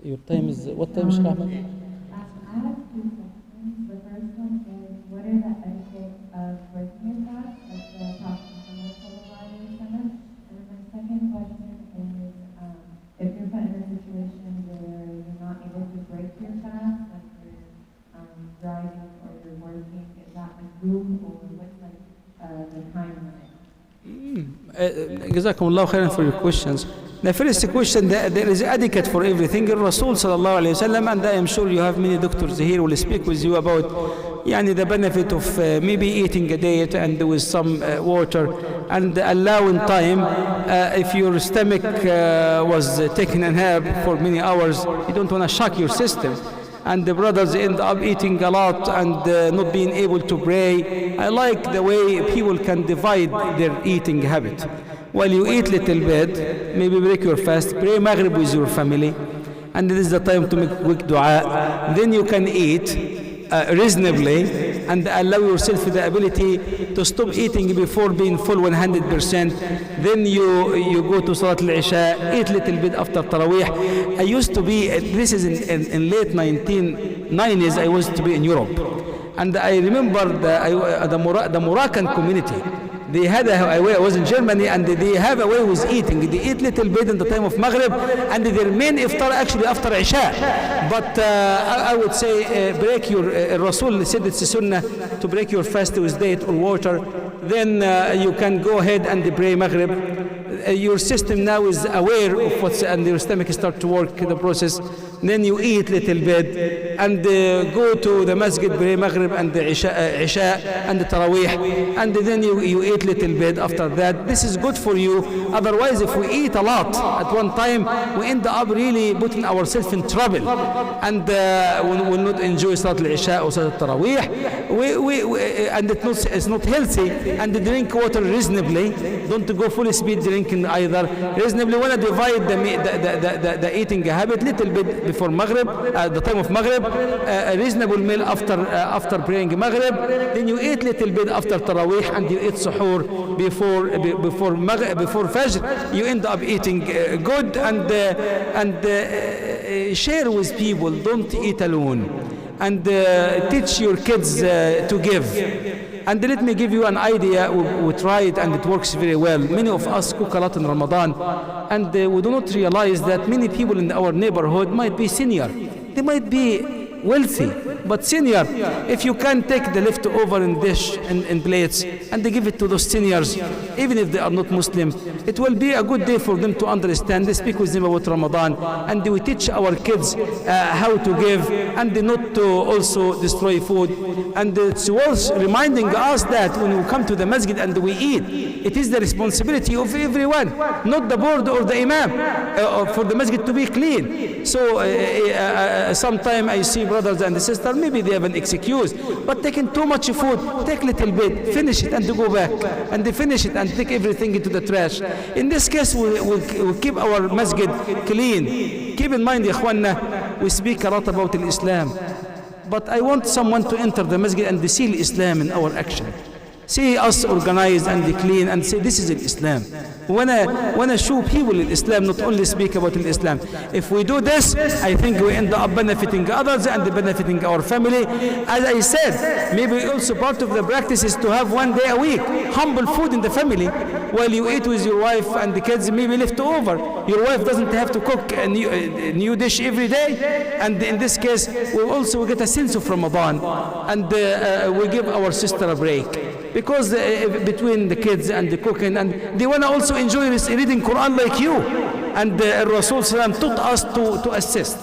Your time is, what time is Sheikh Ahmed? I have two questions. The first one is, what are the etiquette of breaking your fast, like the Prophet Muhammad sallallahu alaihi wasallam? And then my second question is, if you're put in a situation where you're not able to break your fast, like you're driving or you're working, is that makruh, or what's like the time limit? جزاكم الله خيرا for your questions. The first question, there is etiquette for everything. Rasul sallallahu alayhi wasallam, and I am sure you have many doctors here will speak with you about the benefit of maybe eating a diet and with some water and allowing time. If your stomach was taking a nap for many hours, you don't want to shock your system. And the brothers end up eating a lot and not being able to pray. I like the way people can divide their eating habit. While you eat little bit, maybe break your fast, pray Maghrib with your family, and this is the time to make quick dua. Then you can eat reasonably and allow yourself the ability to stop eating before being full 100%. Then you go to Salat al-Isha, eat little bit after Taraweeh. I used to be, this is in late 1990s, I was to be in Europe. And I remember the Moroccan community. They had a way. I was in Germany, and they have a way with eating. They eat little bit in the time of Maghrib, and their main iftar actually after Isha. But I would say break your, Rasul said it's a sunnah to break your fast with date or water. Then you can go ahead and pray Maghrib. your system now is aware of what's, and your stomach start to work the process. Then you eat little bit and go to the masjid, pray Maghrib and the Isha and the Taraweeh, and then you eat little bit after that. This is good for you. Otherwise, if we eat a lot at one time, we end up really putting ourselves in trouble, and we will not enjoy Salat al-Isha or Salat al-Taraweeh, and it's not healthy. And drink water reasonably. Don't go full speed drinking either. Reasonably, want to divide the eating habit little bit before Maghrib, at the time of Maghrib, a reasonable meal after praying Maghrib. Then you eat little bit after Taraweeh, and you eat suhoor before Fajr. You end up eating good, and share with people. Don't eat alone, and teach your kids to give. And let me give you an idea. We try it and it works very well. Many of us cook a lot in Ramadan, and we do not realize that many people in our neighborhood might be senior. They might be wealthy, but senior. If you can take the leftover in dish and plates and they give it to those seniors, even if they are not Muslim, it will be a good day for them to understand. They speak with them about Ramadan, and we teach our kids how to give and not to also destroy food. And it's worth reminding us that when we come to the masjid and we eat, it is the responsibility of everyone, not the board or the imam, for the masjid to be clean. So sometimes I see brothers and sisters, maybe they have an excuse, but taking too much food, take little bit, finish it and go back, and they finish it and take everything into the trash. In this case, we'll keep our masjid clean. Keep in mind, Ikhwanna, we speak a lot about Islam, but I want someone to enter the masjid and see Islam in our action. See us organized and clean and say this is Islam. When I show people Islam, not only speak about Islam. If we do this, I think we end up benefiting others and benefiting our family. As I said, maybe also part of the practice is to have one day a week humble food in the family, while you eat with your wife and the kids, maybe left over. Your wife doesn't have to cook a new dish every day, and in this case, we also get a sense of Ramadan, and we give our sister a break. Because between the kids and the cooking, and they want to also enjoy reading Quran like you. And Rasul taught us to assist.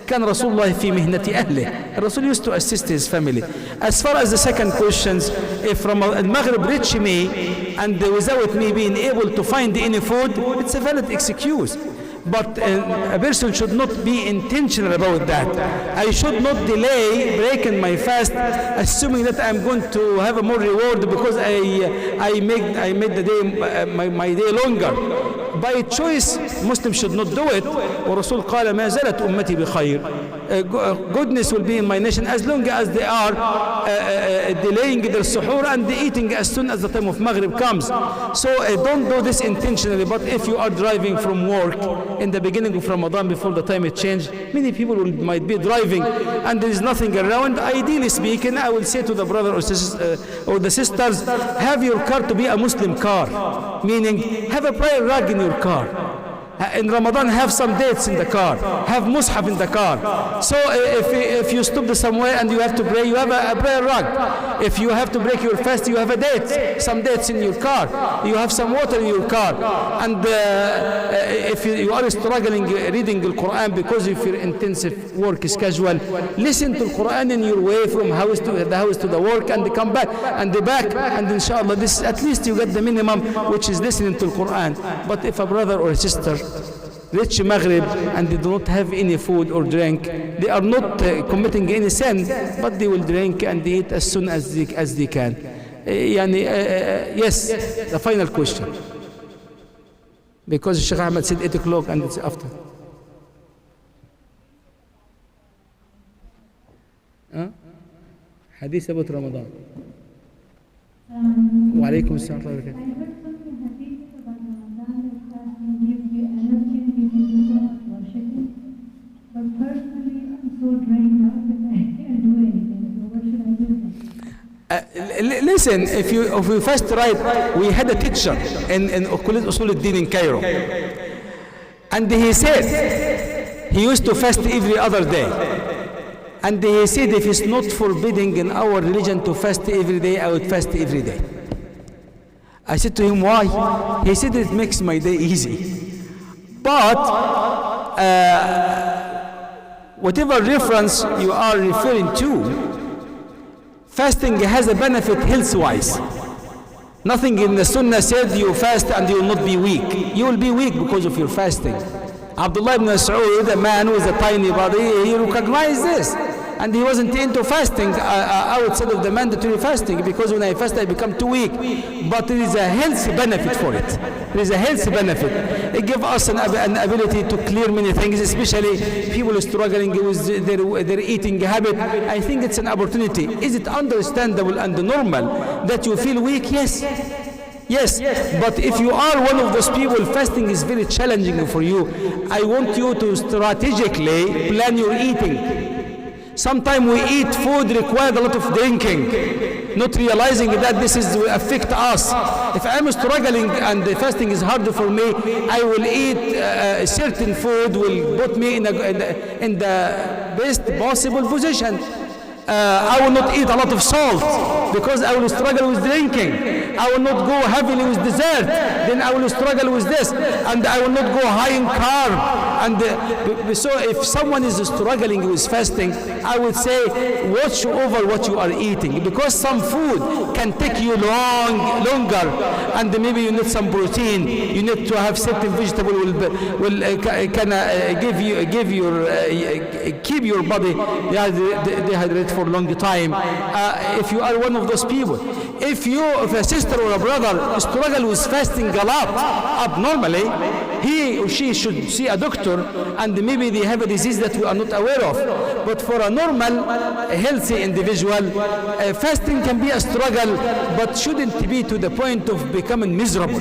كان رسول الله في مهنة أهله. Rasul used to assist his family. As far as the second questions, if from Maghrib reach me and without me being able to find any food, it's a valid excuse. But a person should not be intentional about that. I should not delay breaking my fast, assuming that I'm going to have a more reward because I made the day my day longer. By choice, Muslims should not do it. ورسول قال ما زالت أمتي بخير. Goodness will be in my nation as long as they are delaying their suhoor and eating as soon as the time of Maghrib comes. So don't do this intentionally, but if you are driving from work in the beginning of Ramadan before the time it changed, many people might be driving and there is nothing around. Ideally speaking, I will say to the brother or the sisters, have your car to be a Muslim car, meaning have a prayer rug in your car. In Ramadan, have some dates in the car, have mushaf in the car. So if you stop somewhere and you have to pray, you have a prayer rug. If you have to break your fast, you have a date, some dates in your car. You have some water in your car. And if you are struggling reading the Quran because of your intensive work schedule, listen to the Quran in your way from house to the work and come back, and inshallah, this at least you get the minimum, which is listening to the Quran. But if a brother or a sister reach Maghrib and they do not have any food or drink, they are not committing any sin, but they will drink and eat as soon as they can. Yes, the final question. Because Sheikh Ahmed said 8 o'clock and it's after. Hadith about Ramadan. Wa alaikum assalam wa rahmatullah. But personally, I'm so drained out that I can't do anything. So what should I do then? Listen, if we first write, we had a teacher in Kulit Usul al-Din in Cairo, and he said he used to fast every other day, and he said if it's not forbidding in our religion to fast every day, I would fast every day. I said to him, why? He said, it makes my day easy. But whatever reference you are referring to, fasting has a benefit health-wise. Nothing in the Sunnah said you fast and you will not be weak. You will be weak because of your fasting. Abdullah ibn Mas'ud, a man with a tiny body, he recognized this. And he wasn't into fasting outside of the mandatory fasting, because when I fast I become too weak. But there is a health benefit for it. There is a health benefit. It gives us an ability to clear many things, especially people struggling with their eating habit. I think it's an opportunity. Is it understandable and normal that you feel weak? Yes. Yes, but if you are one of those people, fasting is very challenging for you. I want you to strategically plan your eating. Sometimes we eat food required a lot of drinking, not realizing that this will affect us. If I'm struggling and the fasting is hard for me, I will eat certain food will put me in the best possible position. I will not eat a lot of salt because I will struggle with drinking. I will not go heavily with dessert, then I will struggle with this, and I will not go high in carb. And so if someone is struggling with fasting, I would say watch over what you are eating, because some food can take you longer, and maybe you need some protein. You need to have certain vegetable keep your body dehydrated for a long time. If you are one of those people, if a sister or a brother struggle with fasting a lot abnormally, he or she should see a doctor, and maybe they have a disease that we are not aware of. But for a normal, healthy individual, fasting can be a struggle, but shouldn't be to the point of becoming miserable.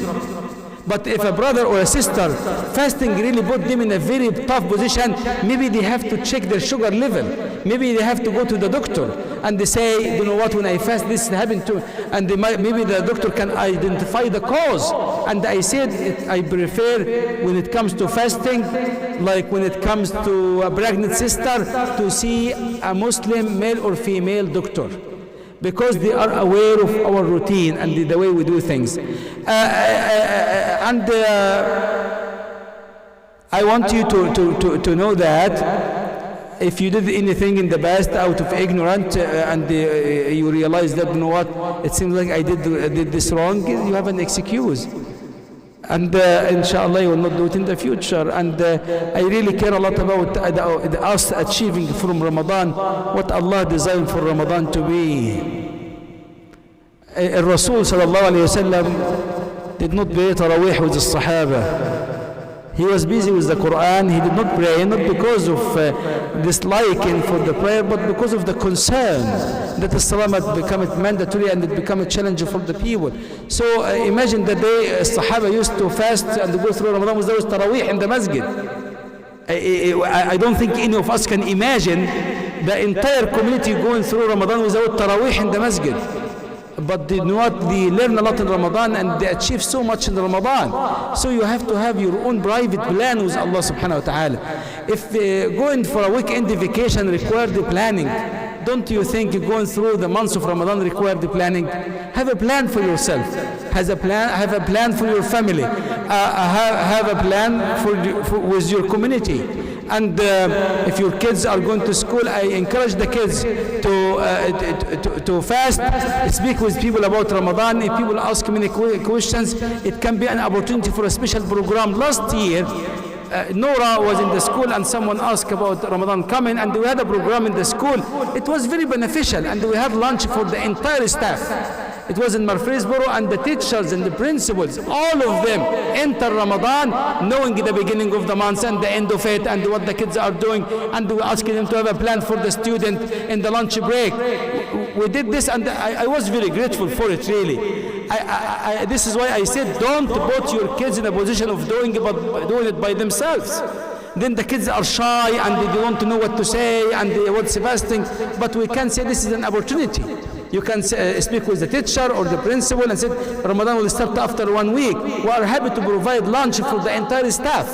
But if a brother or a sister, fasting really put them in a very tough position, maybe they have to check their sugar level. Maybe they have to go to the doctor, and they say, you know what, when I fast, this happened to me. And maybe the doctor can identify the cause. And I said, I prefer when it comes to fasting, like when it comes to a pregnant sister, to see a Muslim male or female doctor, because they are aware of our routine and the way we do things. I want you to know that if you did anything in the past out of ignorance and you realize that, you know what, it seems like I did this wrong, you have an excuse. And inshallah you will not do it in the future. And I really care a lot about us achieving from Ramadan what Allah designed for Ramadan to be. Rasul sallallahu alayhi wa sallam did not pray Tarawih with the Sahaba. He was busy with the Quran. He did not pray, not because of disliking for the prayer, but because of the concern that the Salah had become mandatory and it become a challenge for the people. So imagine the day Sahaba used to fast and go through Ramadan without Tarawih in the masjid. I don't think any of us can imagine the entire community going through Ramadan without Tarawih in the masjid. But they learn a lot in Ramadan and they achieve so much in Ramadan. So you have to have your own private plan with Allah subhanahu wa ta'ala. If going for a weekend vacation requires the planning, don't you think going through the months of Ramadan requires the planning? Have a plan for yourself. Have a plan for your family. Have a plan with your community. And if your kids are going to school, I encourage the kids to fast, speak with people about Ramadan. If people ask many questions, it can be an opportunity for a special program. Last year, Nora was in the school and someone asked about Ramadan coming, and we had a program in the school. It was very beneficial, and we had lunch for the entire staff. It was in Murfreesboro, and the teachers and the principals, all of them enter Ramadan knowing the beginning of the month and the end of it and what the kids are doing, and we asked them to have a plan for the student in the lunch break. We did this, and I was very grateful for it, really. This is why I said don't put your kids in a position of doing it by themselves. Then the kids are shy and they don't know what to say and what's fasting. But we can say this is an opportunity. You can speak with the teacher or the principal and say Ramadan will start after 1 week. We are happy to provide lunch for the entire staff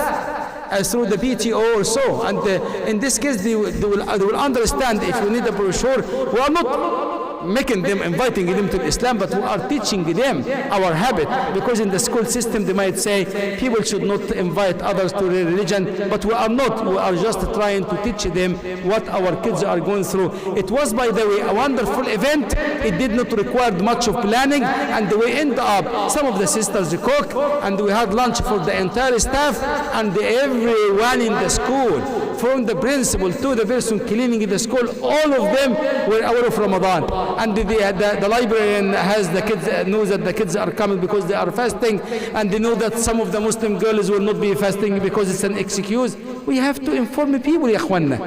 through the PTO or so. And in this case, they will understand if you need a brochure. We are not making them, inviting them to Islam, but we are teaching them our habit, because in the school system they might say people should not invite others to their religion, but we are not. We are just trying to teach them what our kids are going through. It was, by the way, a wonderful event. It did not require much of planning, and we end up, some of the sisters cook, and we had lunch for the entire staff, and everyone in the school, from the principal to the person cleaning the school, all of them were aware of Ramadan. And the librarian has the kids, knows that the kids are coming because they are fasting, and they know that some of the Muslim girls will not be fasting because it's an excuse. We have to inform people, ya akhwanna.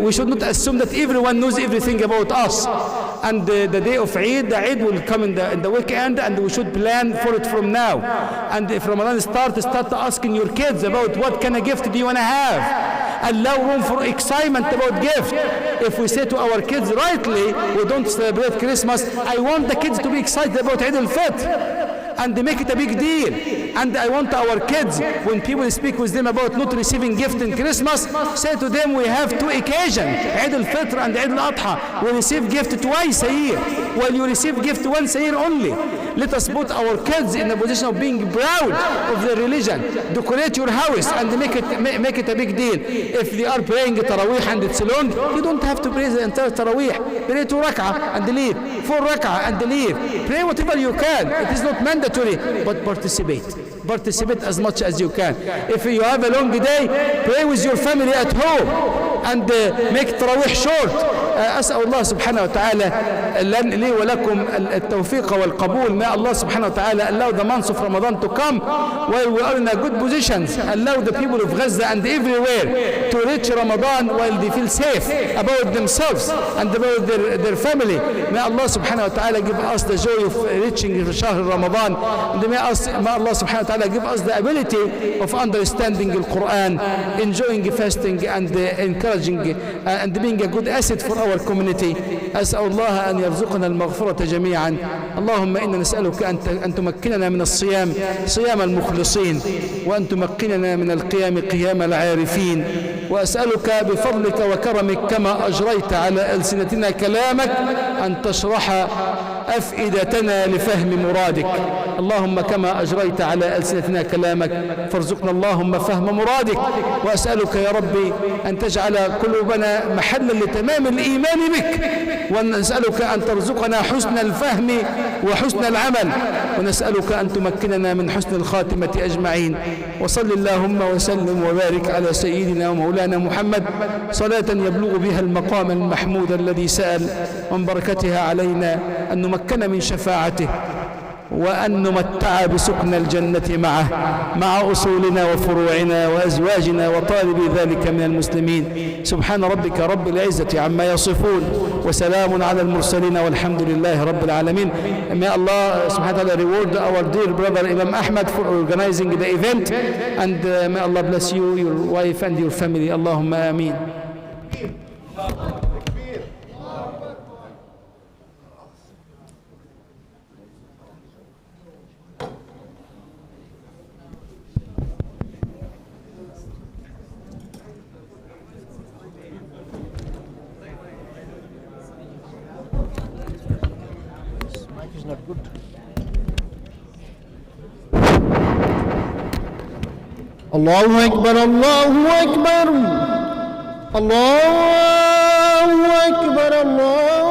We should not assume that everyone knows everything about us. And the day of Eid, the Eid will come in the weekend, and we should plan for it from now. And if Ramadan start asking your kids about what kind of gift do you want to have. Allow room for excitement about gift. If we say to our kids rightly, we don't celebrate Christmas, I want the kids to be excited about Eid al-Fitr, and they make it a big deal. And I want our kids, when people speak with them about not receiving gift in Christmas, say to them, we have two occasions, Eid al-Fitr and Eid al-Adha. We receive gift twice a year, while you receive gift once a year only. Let us put our kids in a position of being proud of their religion. Decorate your house and make it a big deal. If they are praying Taraweeh and it's long, you don't have to pray the entire Taraweeh. Pray 2 rak'ah and leave, 4 rak'ah and leave. Pray whatever you can. It is not mandatory, but participate. Participate as much as you can. If you have a long day, pray with your family at home and make Taraweeh short. أسأل الله سبحانه وتعالى لي ولكم التوفيق والقبول. May Allah subhanahu wa ta'ala allow the months of Ramadan to come while we are in a good positions. Allow the people of Gaza and everywhere to reach Ramadan while they feel safe about themselves and about their family. May Allah subhanahu wa ta'ala give us the joy of reaching Shahr Ramadan. And may Allah subhanahu wa ta'ala give us the ability of understanding the Quran, enjoying fasting, and encouraging and being a good asset for our community. أسأل الله أن يرزقنا المغفرة جميعا. اللهم إنا نسألك أن تمكننا من الصيام صيام المخلصين، وأن تمكننا من القيام قيام العارفين، وأسألك بفضلك وكرمك كما أجريت على ألسنتنا كلامك أن تشرح أفئدتنا لفهم مرادك. اللهم كما أجريت على ألسنتنا كلامك فارزقنا اللهم فهم مرادك. وأسألك يا ربي أن تجعل قلوبنا محلا لتمام الإيمان بك، ونسألك أن ترزقنا حسن الفهم وحسن العمل، ونسألك أن تمكننا من حسن الخاتمة أجمعين. وصل اللهم وسلم وبارك على سيدنا ومولانا محمد صلاة يبلغ بها المقام المحمود الذي سأل، ومن بركتها علينا أن نمكن من شفاعته، وأن نمتع بسكن الجنة معه مع أصولنا وفروعنا وأزواجنا وطالب ذلك من المسلمين. سبحان ربك رب العزة عما يصفون، وسلام على المرسلين، والحمد لله رب العالمين. May Allah subhanahu wa ta'ala reward our dear brother Imam Ahmad for organizing the event, and may Allah bless you, your wife and your family. Allahumma ameen. الله أكبر الله أكبر الله أكبر الله